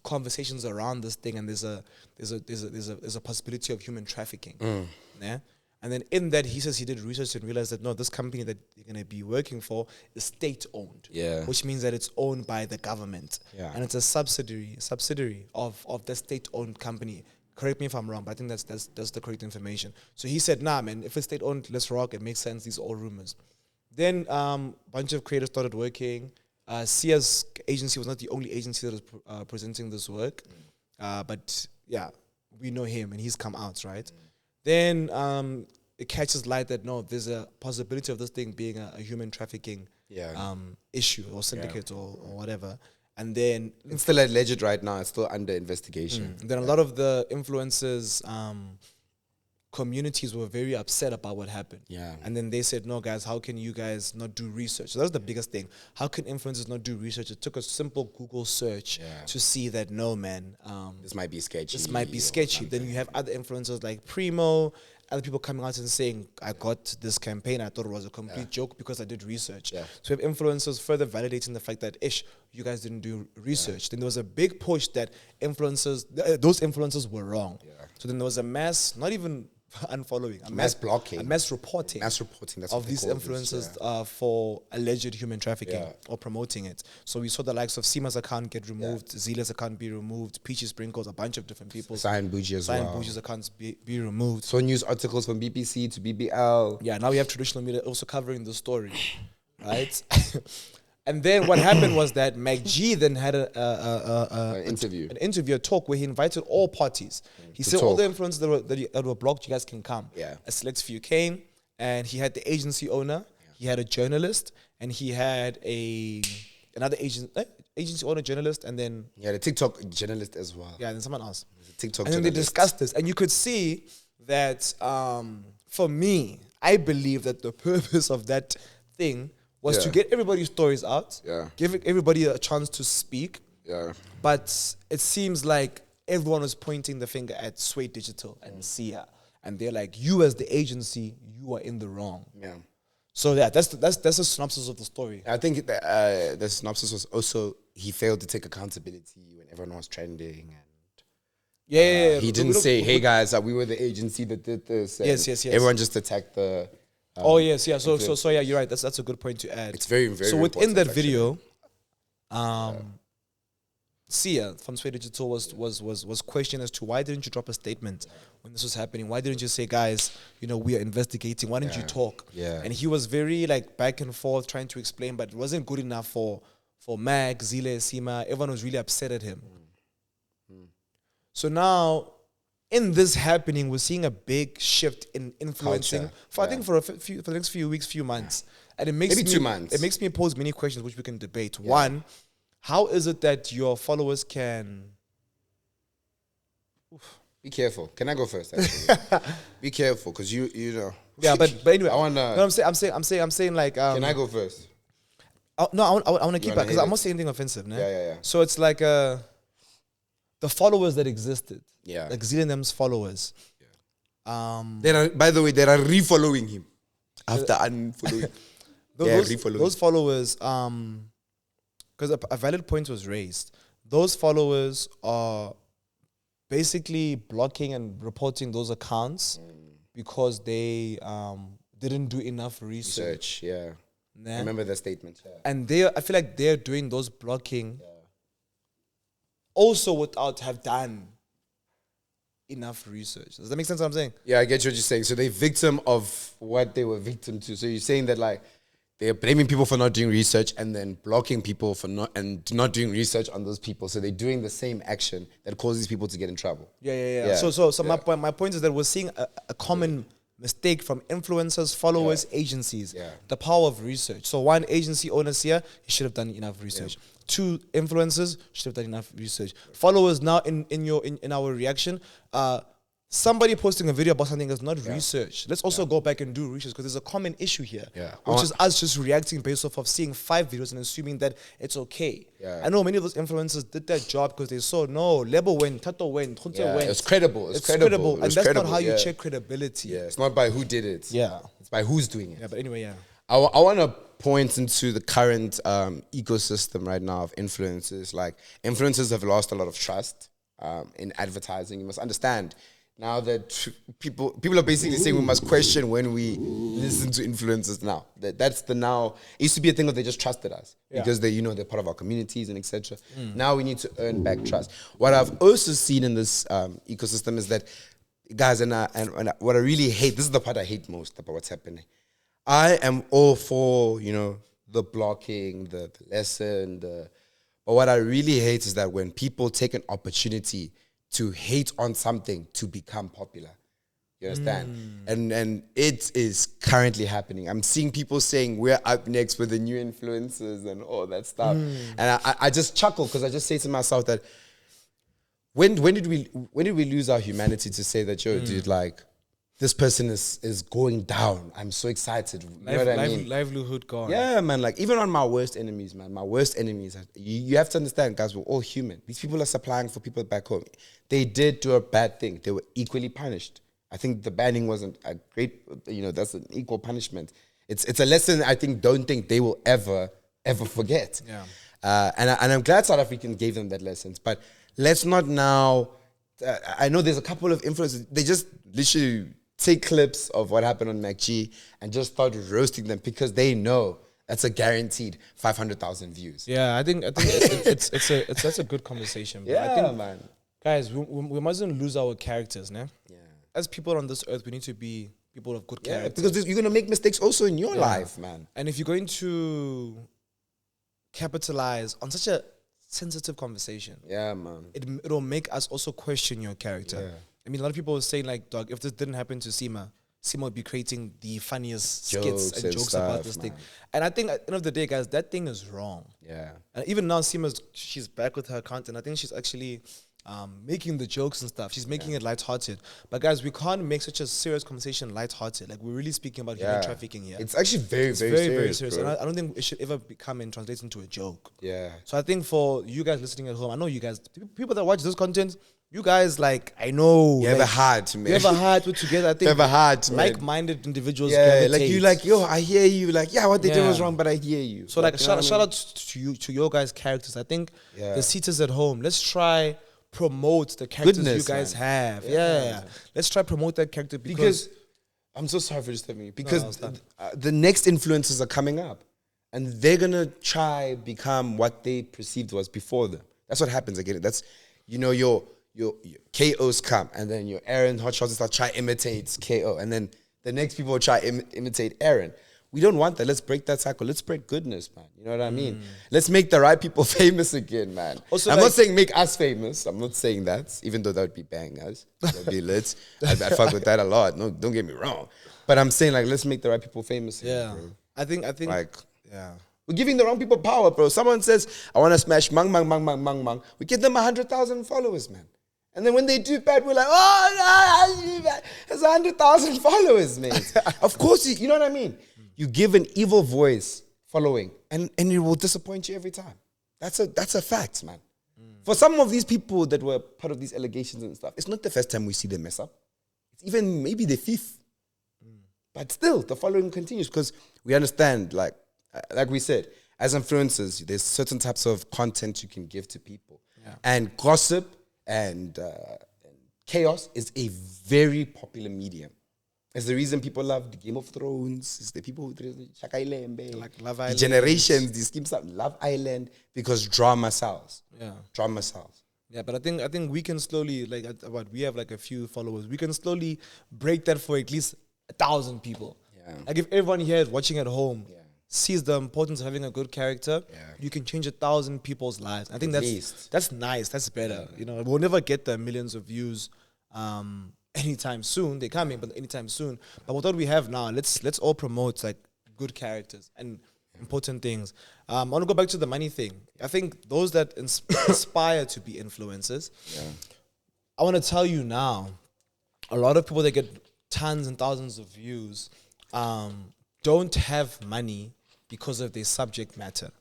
conversations around this thing, and there's a possibility of human trafficking. Yeah? And then in that, he says he did research and realized that no, this company that you're going to be working for is state owned. Yeah. Which means that it's owned by the government. Yeah. And it's a subsidiary of the state owned company. Correct me if I'm wrong, but I think that's the correct information. So he said, nah, man, if it's state owned, let's rock. It makes sense. These are all rumors. Then a bunch of creators started working. Sia's agency was not the only agency that was presenting this work. But yeah, we know him and he's come out, right? Then it catches light that no, there's a possibility of this thing being a human trafficking issue or syndicate or whatever. And then It's still alleged right now. It's still under investigation. then a lot of the influencers communities were very upset about what happened. Yeah. And then they said, no, guys, how can you guys not do research? So that's the biggest thing. How can influencers not do research? It took a simple Google search to see that, no, man, This might be sketchy. this might be or sketchy. Then something. you have other influencers like Primo, other people coming out and saying, I got this campaign, I thought it was a complete joke because I did research. Yeah. So we have influencers further validating the fact that, you guys didn't do research. Then there was a big push that those influencers were wrong. So then there was a mass, not even unfollowing, a Mass blocking. a mass reporting Mass reporting. That's of what they these call this, influencers for alleged human trafficking Yeah. or promoting it. So we saw the likes of Seema's account get removed, Zila's account be removed, Peachy Sprinkles, a bunch of different people. Cyan Bougie as Cyan well. Bougie's accounts be removed. So news articles from BBC to BBL. Yeah, now we have traditional media also covering the story, right? And then what happened was that MacG then had An interview. an interview, a talk where he invited all parties. He To said all the talk. influencers that were blocked, you guys can come. Yeah. A select few came, and he had the agency owner, he had a journalist, and he had another agency owner, journalist, and then Yeah, the TikTok journalist as well. and then someone else. TikTok And then they journalist. discussed this, and you could see that for me, I believe that the purpose of that thing was to Yeah. get everybody's stories out, Yeah. give everybody a chance to speak. Yeah. But it seems like everyone was pointing the finger at Sway Digital and Sia, and they're like, "You as the agency, you are in the wrong." Yeah. So yeah, that's a synopsis of the story. I think the synopsis was also he failed to take accountability when everyone was trending. And Yeah, he didn't say, hey guys, we were the agency that did this. And Yes. Everyone just attacked the... Oh yes, yeah. So yeah, you're right. That's a good point to add. It's very, very So within important, that actually. video, Sia from Sway Digital was questioned as to why didn't you drop a statement when this was happening? Why didn't you say, guys, we are investigating? Why didn't you talk? Yeah. And he was very like back and forth trying to explain, but it wasn't good enough for Mac, Zile, Sima. Everyone was really upset at him. So now, in this happening, we're seeing a big shift in influencing Culture, I think for the next few weeks, few months, and it makes Maybe 2 months. It makes me pose many questions which we can debate. One, how is it that your followers can? Be careful. Can I go first? Actually? Be careful, because you know. Yeah, but anyway, I wanna. no, I'm saying like. Can I go first? No, I want to keep it wanna because hit I'm it? not saying anything offensive, nah? Yeah. So it's like the followers that existed, Yeah. like Zealandham's followers. By the way, they are refollowing him after unfollowing. Those followers, because a valid point was raised. Those followers are basically blocking and reporting those accounts because they didn't do enough research. Yeah. Nah? I remember the statement. Yeah. And I feel like they're doing those blocking also without have done enough research. Does that make sense what I'm saying? Yeah, I get what you're saying. So they're victim of what they were victim to. So you're saying that like they're blaming people for not doing research and then blocking people for not doing research on those people. So they're doing the same action that causes people to get in trouble. Yeah. So my point is that we're seeing a common mistake from influencers, followers, agencies. Yeah. The power of research. So one, agency owners here, you should have done enough research. Two, influencers should have done enough research. Followers now in our reaction, somebody posting a video about something that's not research. Let's also go back and do research because there's a common issue here, which is us just reacting based off of seeing 5 videos and assuming that it's okay. Yeah. I know many of those influencers did that job because they saw, no, Lebo went, Thato went, Khonse went. It's credible. It's credible. And It's that's credible, not how you yeah. check credibility. Yeah, it's not by who did it. Yeah. It's by who's doing it. Yeah, but anyway, I want to point into the current ecosystem right now of influencers. Like, influencers have lost a lot of trust in advertising. You must understand now that people are basically saying we must question when we listen to influencers now. That's the now. It used to be a thing of they just trusted us because they're part of our communities and etc. Now we need to earn back trust. What I've also seen in this ecosystem is that, guys, and what I really hate, this is the part I hate most about what's happening. I am all for, the blocking, the lesson, but what I really hate is that when people take an opportunity to hate on something to become popular. You understand? And it is currently happening. I'm seeing people saying we're up next with the new influencers and all that stuff. And I just chuckle because I just say to myself that when did we lose our humanity to say that, dude, like, this person is going down. I'm so excited. You know what I mean? Livelihood gone. Yeah, man. Like, even on my worst enemies, man. My worst enemies. You have to understand, guys, we're all human. These people are supplying for people back home. They did do a bad thing. They were equally punished. I think the banning wasn't a great, that's an equal punishment. It's a lesson I don't think they will ever forget. Yeah. And I'm glad South Africans gave them that lessons. But let's not now, I know there's a couple of influencers, they just literally take clips of what happened on MacG and just start roasting them because they know that's a guaranteed 500,000 views. Yeah, I think that's a good conversation. Bro. Yeah, I think, man. Guys, we mustn't lose our characters, nah? Yeah. As people on this earth, we need to be people of good character. Because you're gonna make mistakes also in your life, man. And if you're going to capitalize on such a sensitive conversation, Yeah, man. it'll make us also question your character. Yeah. I mean, a lot of people are saying, like, dog, if this didn't happen to Sima would be creating the funniest skits and jokes about stuff, this man. thing. And I think at the end of the day, guys, that thing is wrong. Yeah. And even now, she's back with her account, and I think she's actually making the jokes and stuff. She's making it lighthearted. But guys, we can't make such a serious conversation lighthearted. Like, we're really speaking about human trafficking here. It's actually very very serious. bro. And I don't think it should ever become and translate into a joke. Yeah. So I think for you guys listening at home, I know you guys, people that watch this content, you guys, like, I know. You have a heart, man. You have a heart put together. I think You have a heart, man. like-minded individuals. Yeah, gravitate. I hear you. Like, what they did was wrong, but I hear you. So, like, shout out to you, to your guys' characters. I think the seaters at home, let's try promote the characters you guys have. Yeah. Let's try promote that character because I'm so sorry for disturbing you. Because the next influencers are coming up, and they're gonna try become what they perceived was before them. That's what happens again. That's, your KOs come, and then your Aaron hotshots start try imitate KO, and then the next people will try imitate Aaron. We don't want that. Let's break that cycle. Let's spread goodness, man. You know what I mean? Let's make the right people famous again, man. Also, I'm not saying make us famous. I'm not saying that, even though that would be bangers. That would be lit. I'd fuck with that a lot. No, don't get me wrong. But I'm saying, like, let's make the right people famous again, bro. I think, Like, yeah. we're giving the wrong people power, bro. Someone says, I want to smash mang. We give them 100,000 followers, man. And then when they do bad, we're like, oh, no, there's 100,000 followers, mate. Of course, you know what I mean? You give an evil voice following, and it will disappoint you every time. That's a fact, man. For some of these people that were part of these allegations and stuff, it's not the first time we see them mess up. It's even maybe the fifth. But still, the following continues because we understand, like we said, as influencers, there's certain types of content you can give to people. Yeah. And gossip and chaos is a very popular medium. It's the reason people love the Game of Thrones. It's the people who Like Love Island. the generations, these schemes up Love Island, because drama sells. Yeah. Drama sells. Yeah, but I think we can slowly, we have like a few followers. We can slowly break that for at least 1,000 people. Yeah. Like if everyone here is watching at home, Yeah. sees the importance of having a good character, you can change 1,000 people's lives. I think that's nice. That's better. You know, we'll never get the millions of views anytime soon. They're coming, but anytime soon. But what we have now, let's all promote like good characters and important things. I want to go back to the money thing. I think those that aspire to be influencers, I want to tell you now, a lot of people that get tons and thousands of views don't have money because of their subject matter.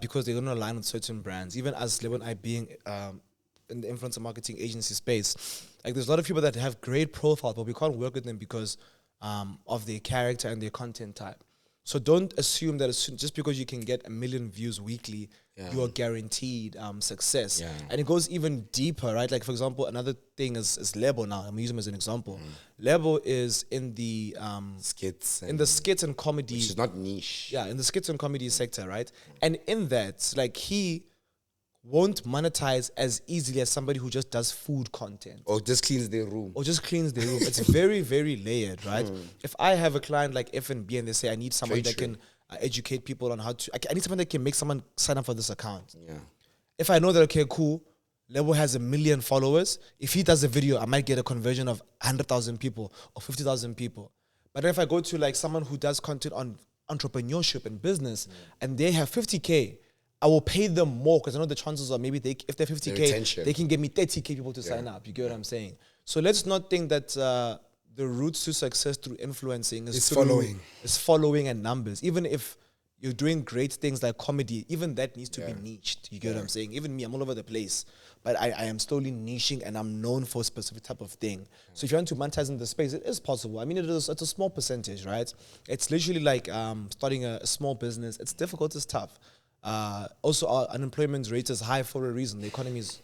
Because they don't align with certain brands. Even as Lebo and I being in the influencer marketing agency space, like there's a lot of people that have great profiles, but we can't work with them because of their character and their content type. So don't assume that just because you can get 1 million views weekly, you are guaranteed success. And it goes even deeper, right? Like for example, another thing is Lebo now. I'm using him as an example. Lebo is in the Skits. in the skits and comedy. Which is not niche. Yeah, in the skits and comedy sector, right? And in that, like he won't monetize as easily as somebody who just does food content. Or just cleans their room. Or just cleans their room. It's very, very layered, right? If I have a client like F&B and they say, I need someone that can educate people on how to... I need someone that can make someone sign up for this account. If I know that, okay, cool, Lebo has 1 million followers. If he does a video, I might get a conversion of 100,000 people or 50,000 people. But if I go to like someone who does content on entrepreneurship and business and they have 50K, I will pay them more because I know the chances are maybe if they're 50K, they can get me 30K people to sign up. You get what I'm saying? So let's not think that the routes to success through influencing is following and numbers. Even if you're doing great things like comedy, even that needs to be niched. You get what I'm saying? Even me, I'm all over the place. But I am slowly niching and I'm known for a specific type of thing. So if you want to monetize in the space, it is possible. I mean, it's a small percentage, right? It's literally like starting a small business. It's difficult, it's tough. Also, our unemployment rate is high for a reason. The economy is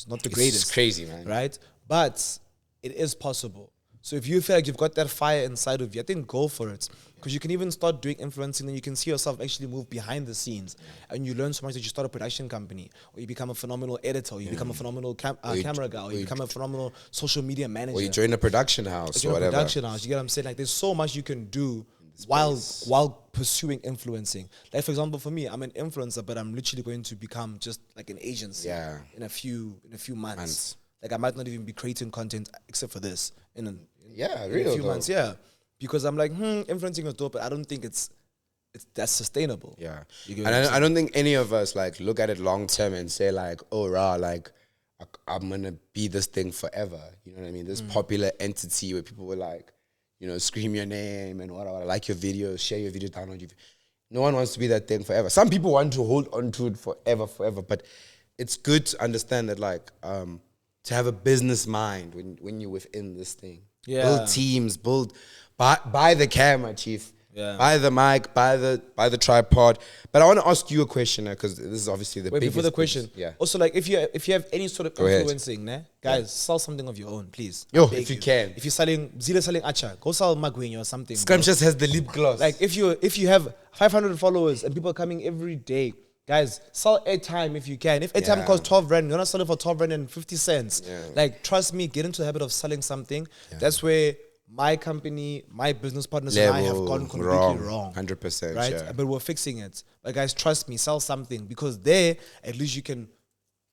not the greatest. It's crazy, man. Right? But it is possible. So if you feel like you've got that fire inside of you, I think go for it. Because you can even start doing influencing and you can see yourself actually move behind the scenes. And you learn so much that you start a production company, or you become a phenomenal editor, or you become a phenomenal camera guy, or you become a phenomenal social media manager. Or you join a production house or whatever. Production house, you get what I'm saying? Like there's so much you can do while pursuing influencing. Like for example, for me, I'm an influencer, but I'm literally going to become just like an agency in a few months. Like I might not even be creating content except for this in a few months. Yeah, because I'm like, influencing is dope, but I don't think it's that's sustainable. Yeah, and I don't think any of us like look at it long term and say like, oh rah, like I'm gonna be this thing forever. You know what I mean? This popular entity where people were like, you know, scream your name and whatever, like your videos, share your videos, download your videos. No one wants to be that thing forever. Some people want to hold on to it forever, but it's good to understand that like to have a business mind when you're within this thing. Yeah. Build teams, buy the camera, chief. Yeah. Buy the mic, buy the tripod. But I want to ask you a question because this is obviously the biggest. Before the question, also like if you have any sort of influencing, guys, sell something of your own, please. Yo, if you can. If you're selling acha, go sell magwenya or something. Scrumptious has the lip gloss. Like if you have 500 followers and people are coming every day Guys, sell airtime if you can. If airtime Yeah. costs 12 rand, you're not selling for 12 rand and 50 cents. Yeah. Like, trust me, get into the habit of selling something. That's where my company, my business partners and I have Level, gone completely wrong. 100%. Right? Yeah. But we're fixing it. But guys, trust me, sell something, because there, at least you can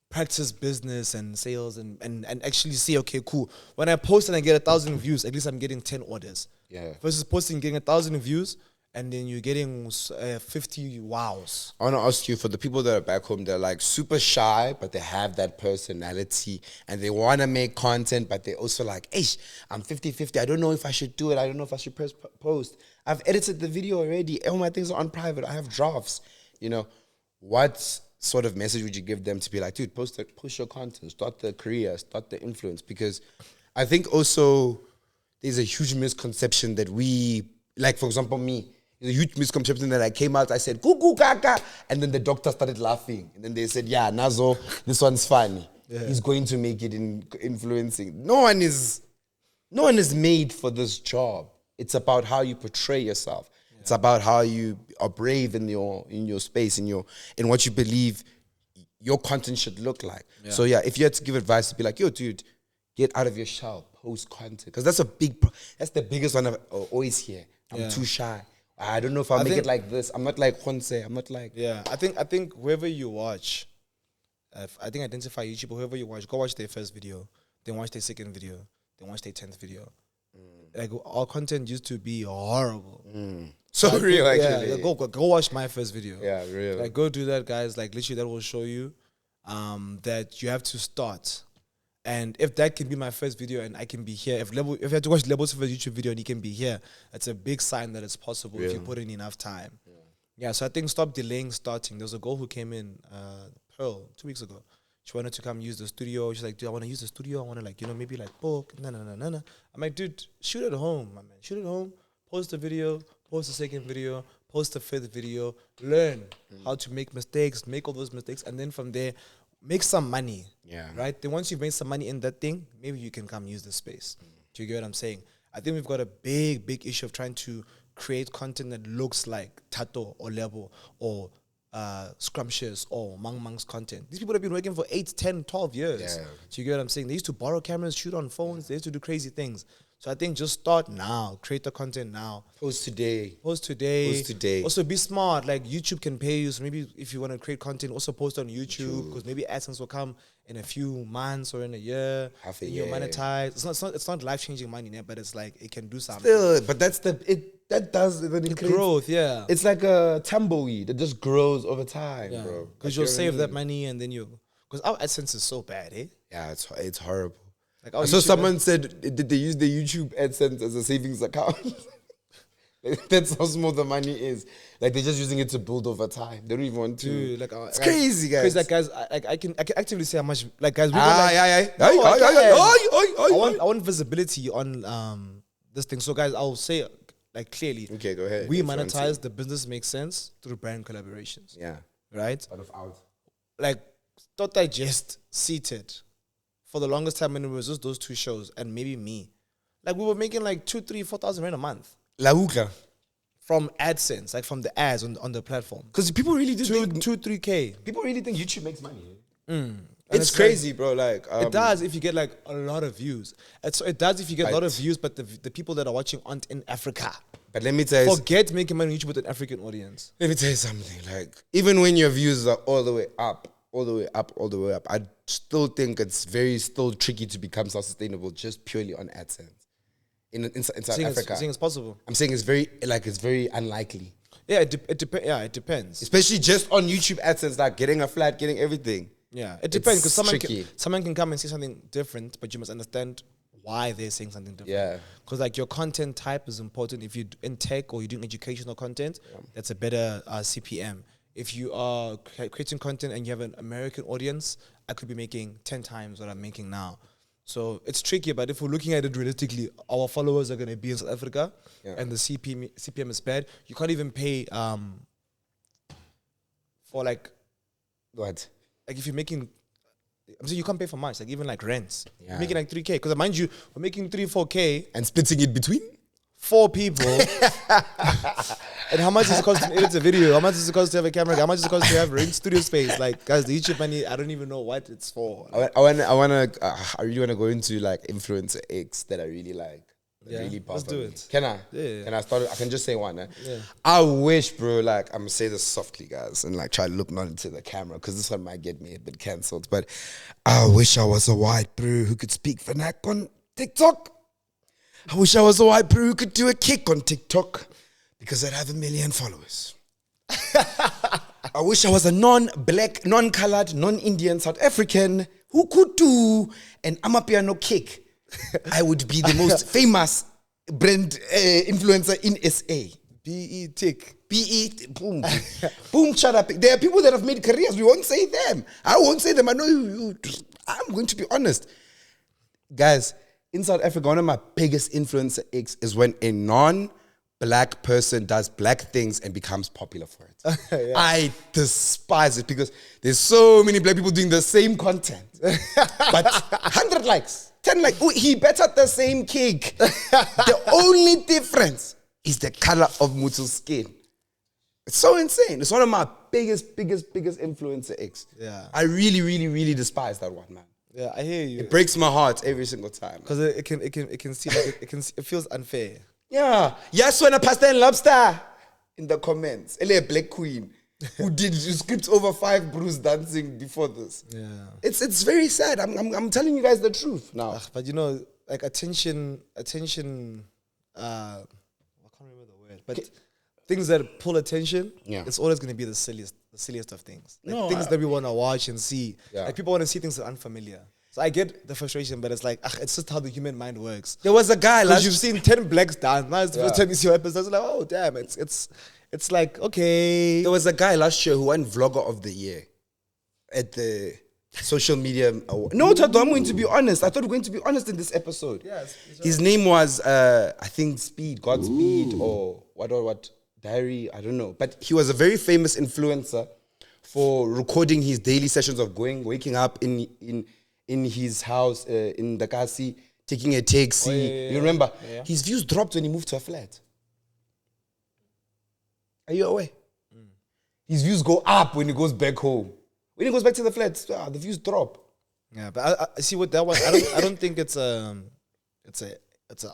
practice business and sales and actually see, okay, cool. When I post and I get 1,000 views, at least I'm getting 10 orders. Yeah. Versus posting, getting 1,000 views, and then you're getting 50 wows. I want to ask you, for the people that are back home, they're like super shy, but they have that personality and they want to make content, but they're also like, "Ish, I'm 50-50. I don't know if I should do it. I don't know if I should press post. I've edited the video already. All my things are on private. I have drafts." You know, what sort of message would you give them to be like, dude, push your content, start the career, start the influence? Because I think also there's a huge misconception that we, like, for example, me, there's a huge misconception that I came out, I said, "Cuckoo, kaka," and then the doctor started laughing. And then they said, "Yeah, Nazo, this one's funny. He's going to make it in influencing." No one is made for this job. It's about how you portray yourself. It's about how you are brave in your space, in what you believe your content should look like. So yeah, if you had to give advice, to be like, "Yo, dude, get out of your shell, post content," because that's that's the biggest one I always hear. I'm too shy. I don't know if I'll make it like this. I'm not like Khonse. I'm not like... Yeah, I think whoever you watch, I think identify YouTuber, whoever you watch, go watch their first video, then watch their second video, then watch their 10th video. Like, our content used to be horrible. So real, actually. Yeah, go watch my first video. Yeah, real. Like, go do that, guys. Like, literally, that will show you that you have to start. And if that can be my first video and I can be here, if you have to watch Lebo's first YouTube video and he can be here, that's a big sign that it's possible if you put in enough time. Yeah, so I think stop delaying starting. There was a girl who came in, Pearl, 2 weeks ago. She wanted to come use the studio. She's like, "Dude, I want to use the studio. I want to, like, maybe like book." No. I'm like, "Dude, shoot at home, my man. Shoot at home. Post a video. Post a second video. Post a fifth video. Learn how to make mistakes. Make all those mistakes. And then from there, make some money." Yeah. Right? Then once you've made some money in that thing, maybe you can come use the space. Do you get what I'm saying? I think we've got a big issue of trying to create content that looks like Thato or Lebo or Scrumptious or Mang's content. These people have been working for 8, 10, 12 years. Yeah. Do you get what I'm saying? They used to borrow cameras, shoot on phones. They used to do crazy things. So I think just start now. Create the content now. Post today. Post today. Post today. Also be smart. Like, YouTube can pay you. So maybe if you want to create content, also post on YouTube, because maybe AdSense will come in a few months or in a year. Half a and you'll year. monetize. It's not life changing money, but it's like it can do something. Still, but that does then it creates Growth, yeah. It's like a tumbleweed that just grows over time, bro. Because you'll save that money and then because our AdSense is so bad, eh? Yeah, it's horrible. Like, our I saw YouTube someone said, did they use the YouTube AdSense as a savings account? That's how small the money is. Like, they're just using it to build over time. They don't even want to. Dude, like, it's crazy, guys. Because, like, guys, I can actively say how much. Like, guys, we I want visibility on this thing. So, guys, I'll say, like, clearly. Okay, go ahead. We If you want monetize to. the business makes sense through brand collaborations. Yeah. Right? Out. Like, Thought Digest, Seated. For the longest time, when it was just those two shows and maybe me, like, we were making like 2, 3, 4,000 rand a month La Ukla. from AdSense, like from the ads on the platform. Because people really do think 2-3K. people really think YouTube makes money. And It's crazy, bro. Like it does if you get like a lot of views. It does if you get a lot of Right. views, but the people that are watching aren't in Africa. But let me tell you, Forget making money on YouTube with an African audience. let me tell you something. Like, even when your views are all the way up, I still think it's still tricky to become self-sustainable just purely on AdSense in South Africa. Saying it's possible. I'm saying it's very unlikely, Yeah, it depends. especially just on YouTube AdSense, like getting a flat, getting everything. Yeah, it depends because tricky. someone can come and say something different, but you must understand why they're saying something different. Yeah. Because like your content type is important. If you're in tech or you're doing educational content, that's a better CPM. If you are creating content and you have an American audience, I could be making 10 times what I'm making now. So it's tricky, but if we're looking at it realistically, our followers are going to be in South Africa and the CPM is bad. You can't even pay for like What? if you're making, I'm saying you can't pay for much, like even like rents. Yeah. You're making like 3K. Because mind you, we're making 3-4K, And splitting it between? 4 people. And how much does it cost to edit a video? How much does it cost to have a camera? How much does it cost to have rent studio space? Like, guys, the YouTube money, I don't even know what it's for. I really wanna go into like influencer X that I really like. Yeah, Really let's do me. it. Can I? Yeah. Can I start? I can just say one. Yeah. I wish, bro. Like I'm gonna say this softly, guys, and like try to look not into the camera because this one might get me a bit cancelled. But I wish I was a white bro who could speak vernac on TikTok. I wish I was a white bro who could do a kick on TikTok because I'd have 1 million followers. I wish I was a non-black, non-colored, non-Indian South African who could do an amapiano kick. I would be the most famous brand influencer in SA. BE tick. Boom. Boom, shut up. There are people that have made careers. We won't say them. I won't say them. I know you. I'm going to be honest. Guys, in South Africa, one of my biggest influencer X is when a non-black person does black things and becomes popular for it. Yeah. I despise it because there's so many black people doing the same content. But 100 likes. 10 like, oh, he bettered the same cake. The only difference is the color of Mutsu's skin. It's so insane. It's one of my biggest influencer X. Yeah. I really despise that one, man. Yeah, I hear you. It breaks my heart every single time. Because it can seem like it feels unfair. Yeah. Yes, when a pasta and lobster in the comments. A black queen who did script over 5 brews dancing before this. Yeah. It's very sad. I'm telling you guys the truth now. But you know, like attention. I can't remember the word, but things that pull attention. Yeah. It's always going to be the silliest of things. Like No, things that we want to watch and see. Yeah. Like people want to see things that are unfamiliar. So I get the frustration, but it's like it's just how the human mind works. There was a guy Because you've seen 10 blacks dance. Now it's the first Yeah. time you see your episodes. It's like, oh damn, it's like, okay. There was a guy last year who won Vlogger of the Year at the social media award. No, Tato, I'm going to be honest. I thought we were going to be honest in this episode. Yes, His name was, I think, Godspeed, or what, Diary, I don't know. But he was a very famous influencer for recording his daily sessions of waking up in his house, in the Kasi, taking a taxi. You remember? Yeah. His views dropped when he moved to a flat. Are you aware? His views go up when he goes back home. When he goes back to the flat, the views drop. Yeah, but I see what that one. I don't think it's a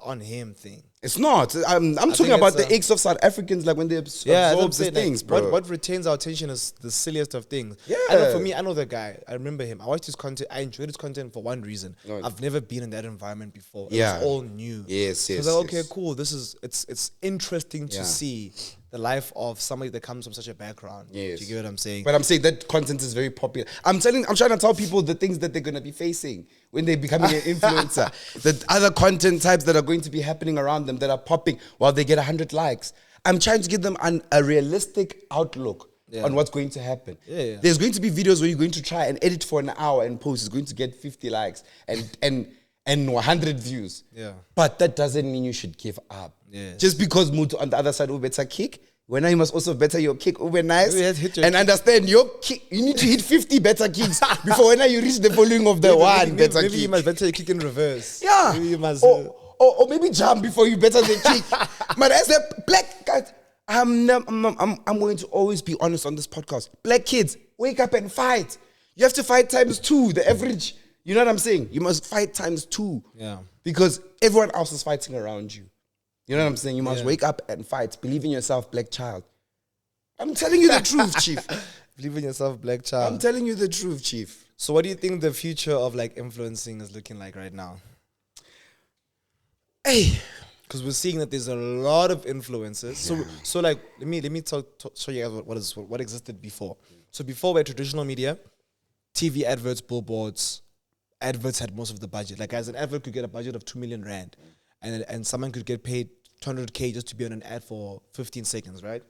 on him thing. It's not. I'm talking about the X of South Africans, like when they absorb these things, bro. What retains our attention is the silliest of things. Yeah. I know for me, I know the guy. I remember him. I watched his content. I enjoyed his content for one reason. No. I've never been in that environment before. It Yeah. was all new. Yes, So I yes. was like, okay, yes. cool. It's interesting to Yeah. see the life of somebody that comes from such a background. Yes. Do you get what I'm saying? But I'm saying that content is very popular. I'm trying to tell people the things that they're gonna be facing when they're becoming an influencer. The other content types that are going to be happening around them that are popping while they get 100 likes. I'm trying to give them a realistic outlook on what's going to happen. Yeah. There's going to be videos where you're going to try and edit for an hour and post is going to get 50 likes and 100 views. Yeah. But that doesn't mean you should give up. Yeah. Just because Mutu on the other side will better kick, when you must also better your kick over nice Maybe let's hit your and kick. understand your kick. You need to hit 50 better kicks before when you reach the volume of the one better maybe kick. you must better kick in reverse. Yeah. Maybe you must. Or maybe jump before you better the kick. But as a black guy, I'm going to always be honest on this podcast. Black kids, wake up and fight. You have to fight times 2, the average. You know what I'm saying? You must fight times 2. Yeah. Because everyone else is fighting around you. You know what I'm saying? You must Yeah. wake up and fight. Believe in yourself, black child. I'm telling you the truth, chief. Believe in yourself, black child. I'm telling you the truth, chief. So what do you think the future of like influencing is looking like right now? Hey. Because we're seeing that there's a lot of influencers. So like let me show you guys what existed before. So before we had traditional media, TV adverts, billboards, adverts had most of the budget. Like guys, an advert could get a budget of 2 million rand, and someone could get paid 200K just to be on an ad for 15 seconds, right?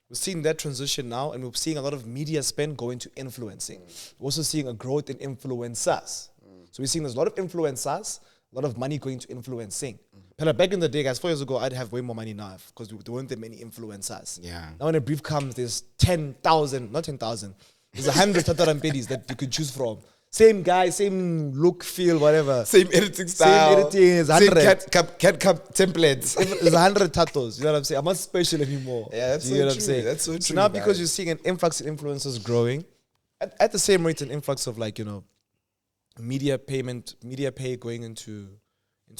We're seeing that transition now, and we're seeing a lot of media spend go into influencing. We're also seeing a growth in influencers. So we're seeing there's a lot of influencers, a lot of money going to influencing. But back in the day, guys, 4 years ago, I'd have way more money now because there weren't that many influencers. Yeah. Now when a brief comes, there's 10,000, not 10,000. There's 100 Thato Rampedis that you could choose from. Same guy, same look, feel, whatever. Same editing style. Same editing is 100. Cat cup templates. There's 100 tattoos. You know what I'm saying? I'm not special anymore. Yeah, that's Do you so know what true. I'm saying? That's so So true, now because man. you're seeing an influx of influencers growing, at the same rate, an influx of like, media pay going into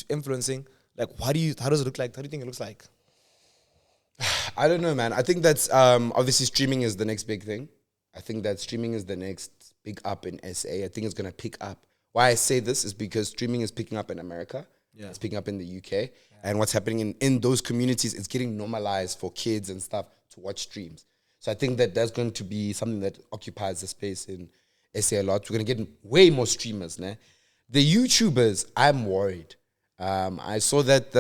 influencing. Like, how does it look like? How do you think it looks like? I don't know, man. I think that's obviously streaming is the next big thing. I think that streaming is the next big up in SA. I think it's gonna pick up. Why I say this is because streaming is picking up in America. Yeah. It's picking up in the UK. And what's happening in those communities, it's getting normalized for kids and stuff to watch streams. So I think that that's going to be something that occupies the space in SA a lot. We're gonna get way more streamers, né? The YouTubers, I'm worried. I saw that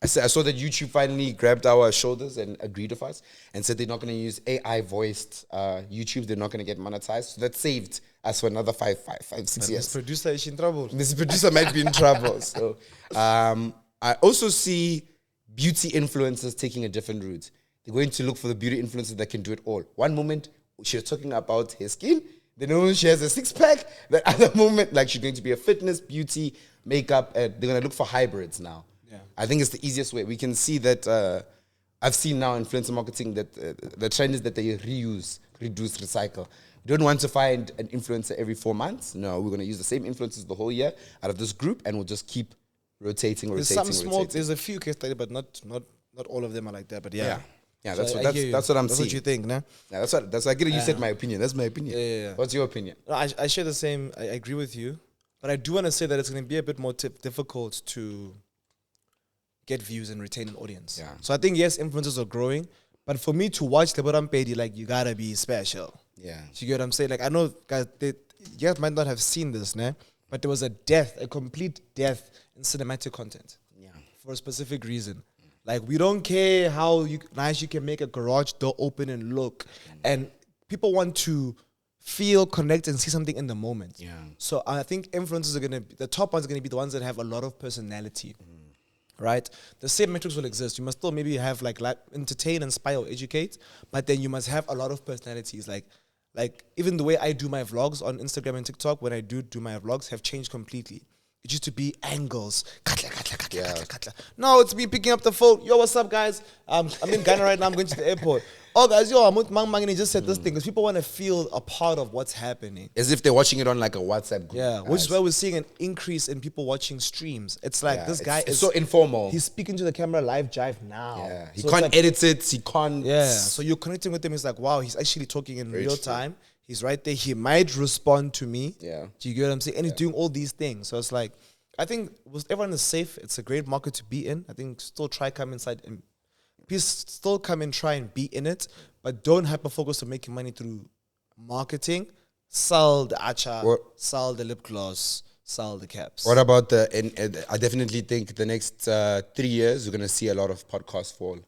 YouTube finally grabbed our shoulders and agreed with us and said they're not going to use AI voiced YouTube. They're not going to get monetized. So that saved us for another 6 This years. producer is in trouble. This producer might be in trouble. So I also see beauty influencers taking a different route. They're going to look for the beauty influencers that can do it all. One moment she's talking about her skin. The moment she has a six-pack. The other moment, like she's going to be a fitness, beauty, makeup. They're going to look for hybrids now. Yeah. I think it's the easiest way. We can see that I've seen now influencer marketing that the trend is that they reuse, reduce, recycle. We don't want to find an influencer every 4 months. No, we're going to use the same influencers the whole year out of this group, and we'll just keep rotating. There's a few case studies, but not all of them are like that. But yeah. Yeah, So that's I what hear you. that's what I'm That's seeing. what you think, nah? Yeah, that's I get it. You said my opinion. That's my opinion. Yeah. What's your opinion? No, I share the same. I agree with you, but I do want to say that it's going to be a bit more difficult to get views and retain an audience. Yeah. So I think yes, influencers are growing, but for me to watch Lebo and Thato Rampedi, like you gotta be special. Yeah. Do you get what I'm saying? Like I know guys, you guys might not have seen this, nah? But there was a complete death in cinematic content. Yeah. For a specific reason. Like we don't care how nice you can make a garage door open and look, and people want to feel, connect, and see something in the moment. Yeah. So I think influencers are the top ones are gonna be the ones that have a lot of personality. Right? The same metrics will exist. You must still maybe have like entertain, inspire, or educate, but then you must have a lot of personalities. Like even the way I do my vlogs on Instagram and TikTok, when I do my vlogs, have changed completely. It used to be angles. Now it's me picking up the phone. Yo, what's up, guys? I'm in Ghana right now. I'm going to the airport. Oh, guys, yo, I'm with Mang Mang and he just said this thing because people want to feel a part of what's happening. As if they're watching it on like a WhatsApp group. Yeah, which is why we're seeing an increase in people watching streams. It's like this guy it's is so informal. He's speaking to the camera live jive now. Yeah. He So it's can't like- edit it. He can't. Yeah, so you're connecting with him. It's like, wow, he's actually talking in Very real true. time. He's right there. He might respond to me. Yeah. Do you get what I'm saying? And he's doing all these things. So it's like, I think everyone is safe. It's a great market to be in. I think still come inside and please still come and try and be in it, but don't hyper focus on making money through marketing. Sell the acha, sell the lip gloss, sell the caps. What about I definitely think the next 3 years we're gonna see a lot of podcasts fall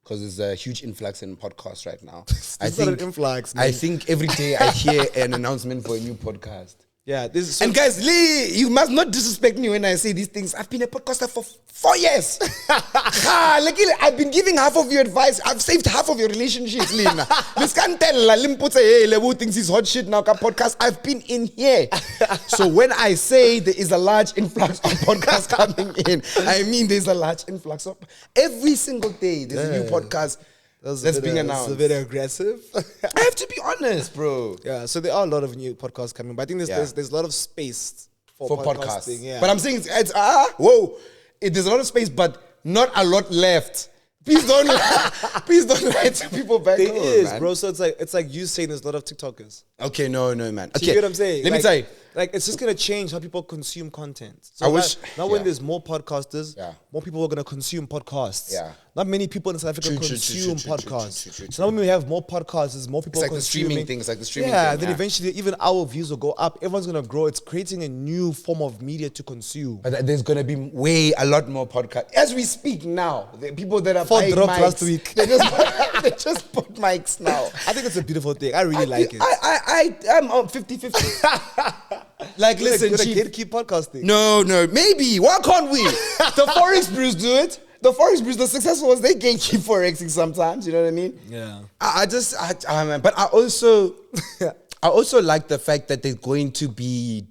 because there's a huge influx in podcasts right now. It's not an influx, man. I think every day I hear an announcement for a new podcast. Yeah, this is And guys, Lee, you must not disrespect me when I say these things. I've been a podcaster for 4 years. I've been giving half of your advice. I've saved half of your relationships, Lina. This can't tell Limpo say, hey, Lebo thinks he's hot shit now. Podcast. I've been in here. So when I say there is a large influx of podcasts coming in, I mean there's a large influx of every single day. There's a new podcast that's being announced. It's a bit aggressive. I have to be honest, bro. Yeah, so there are a lot of new podcasts coming, but I think there's a lot of space for podcasts. Yeah. But I'm saying there's a lot of space, but not a lot left. Please don't lie to people back There home, is, man. bro. So it's like you saying there's a lot of TikTokers. Okay, no, man. Okay, Do you get what I'm saying? Let me tell you. Like, it's just going to change how people consume content. So I wish- now when yeah. there's more podcasters, Yeah. more people are going to consume podcasts. Yeah. Not many people in South Africa True, consume true, podcasts. true. So now when we have more podcasts, there's more people It's like the consuming. streaming thing. It's like the streaming Yeah, thing. then eventually even our views will go up. Everyone's going to grow. It's creating a new form of media to consume. But there's gonna be a lot more podcasts as we speak now. The people that are 4 buying dropped mics, last week. they just bought mics now. I think it's a beautiful thing. I really like it. I'm on 50-50. Like, listen, You're a Chief. gatekeep podcasting. No, maybe. Why can't we? The Forex Brews do it. The Forex Brews, the successful ones, they gatekeep Forexing sometimes. You know what I mean? Yeah. But I also, I also like the fact that there's going to be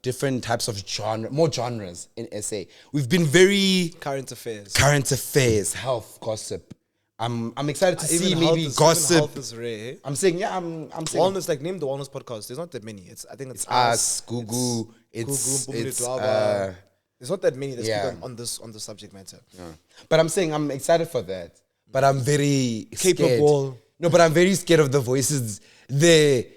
different types of more genres in SA. We've been very Current affairs. health, gossip. I'm excited to see Even maybe health is- gossip. even health is rare. I'm saying I'm saying Wellness, like name the wellness podcast. There's not that many. I think it's us, Gugu. It's there's not that many that yeah. speak on the subject matter. but I'm saying I'm excited for that. But I'm very Capable. Scared. No, but I'm very scared of the voices. The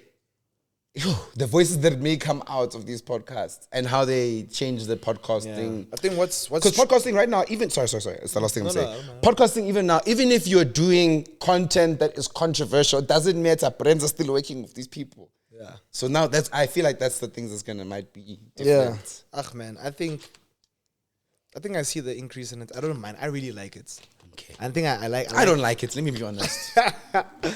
voices that may come out of these podcasts and how they change the podcasting. I think what's Because podcasting right now, even sorry, it's the last thing I'm saying. no. Podcasting even now, even if you're doing content that is controversial, it doesn't matter. Brands are still working with these people. Yeah. So now I feel like that's the things that's might be different. Ach man, I think I see the increase in it. I don't mind. I really like it. Okay. I think I like. I don't like it. Let me be honest.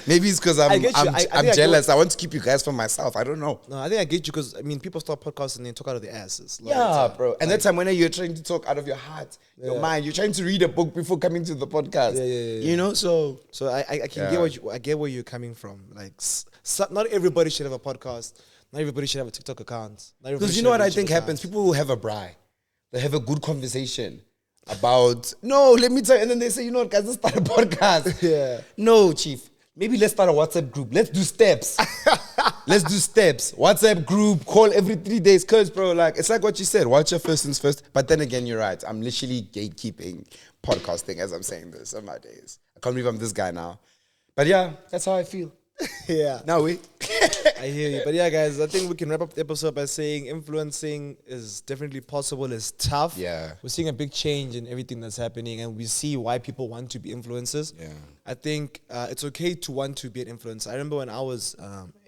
Maybe it's because I I'm get you. I think jealous. I want to keep you guys for myself. I don't know. No, I think I get you because I mean people start podcasts and they talk out of their asses. Yeah, bro. And that time when you're trying to talk out of your heart, your mind, you're trying to read a book before coming to the podcast. Yeah. You know, so I can get where you're coming from. Like, not everybody should have a podcast. Not everybody should have a TikTok account. Because you know what I think happens? People will have a braai. They have a good conversation about, no, let me tell you. And then they say, you know what, guys, let's start a podcast. Yeah. No, chief. Maybe let's start a WhatsApp group. Let's do steps. WhatsApp group, call every 3 days. Because, bro, like, it's like what you said. Watch your first things first. But then again, you're right. I'm literally gatekeeping podcasting as I'm saying this on my days. I can't believe I'm this guy now. But yeah, that's how I feel. Yeah. Now we. I hear you. But yeah, guys, I think we can wrap up the episode by saying influencing is definitely possible. It's tough. Yeah. We're seeing a big change in everything that's happening, and we see why people want to be influencers. Yeah. I think it's okay to want to be an influencer. I remember when I was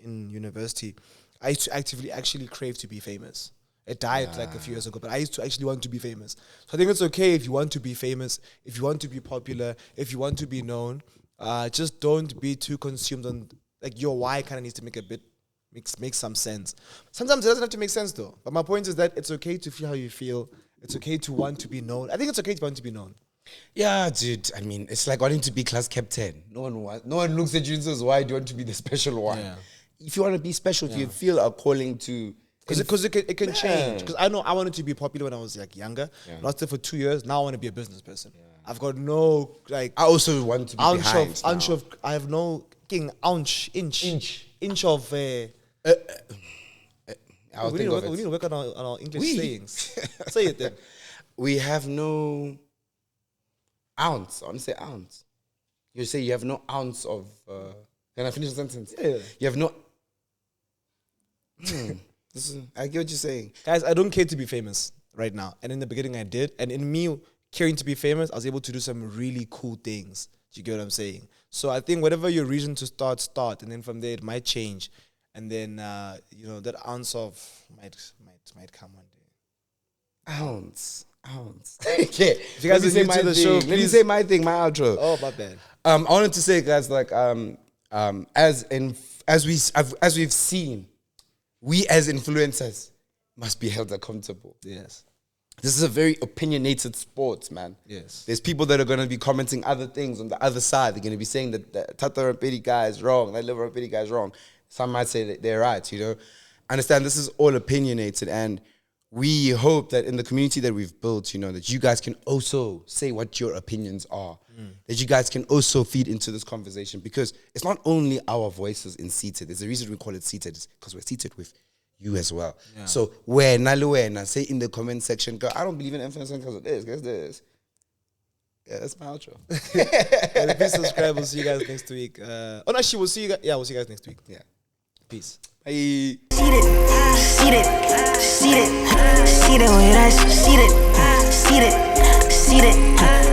in university, I used to actively actually crave to be famous. It died like a few years ago, but I used to actually want to be famous. So I think it's okay if you want to be famous, if you want to be popular, if you want to be known. Just don't be too consumed on, like, your why kind of needs to make some sense. Sometimes it doesn't have to make sense though. But my point is that it's okay to feel how you feel. It's okay to want to be known. I think it's okay to want to be known. Yeah, dude. I mean, it's like wanting to be class captain. No one looks at you and says, why do you want to be the special one? Yeah. If you want to be special, if you feel a calling to... Because it can change. Because I know I wanted to be popular when I was like younger. Lasted for 2 years. Now I want to be a business person. I've got no like... I also want to be behind now. I have no inch of... we need to work on our English sayings. Say it then. We have no ounce. I want to say ounce. You say you have no ounce of... can I finish the sentence? Yeah. You have no... I get what you're saying. Guys, I don't care to be famous right now. And in the beginning I did. And in me caring to be famous, I was able to do some really cool things. Do you get what I'm saying? So I think whatever your reason to start. And then from there it might change. And then, that ounce of might come one day. Ounce. Okay. If you guys are new to the show, let me say my thing, my outro. Oh, my bad. I wanted to say, guys, like, as we've seen, we as influencers must be held accountable. Yes. This is a very opinionated sport, man. Yes. There's people that are going to be commenting other things on the other side. They're going to be saying that the Thato Rampedi guy is wrong, that Lebo and Thato Rampedi guy is wrong. Some might say that they're right, you know. Understand, this is all opinionated, and we hope that in the community that we've built, you know, that you guys can also say what your opinions are. That you guys can also feed into this conversation, because it's not only our voices in Seated. There's a reason we call it Seated, because we're seated with you as well. Yeah. So when say in the comment section, girl, I don't believe in influencing because of this, because this. Yeah, that's my outro. Please subscribe. We'll see you guys next week. Actually, we'll see you guys. Yeah, we'll see you guys next week. Yeah. Peace. Bye. Seated with us. Seated.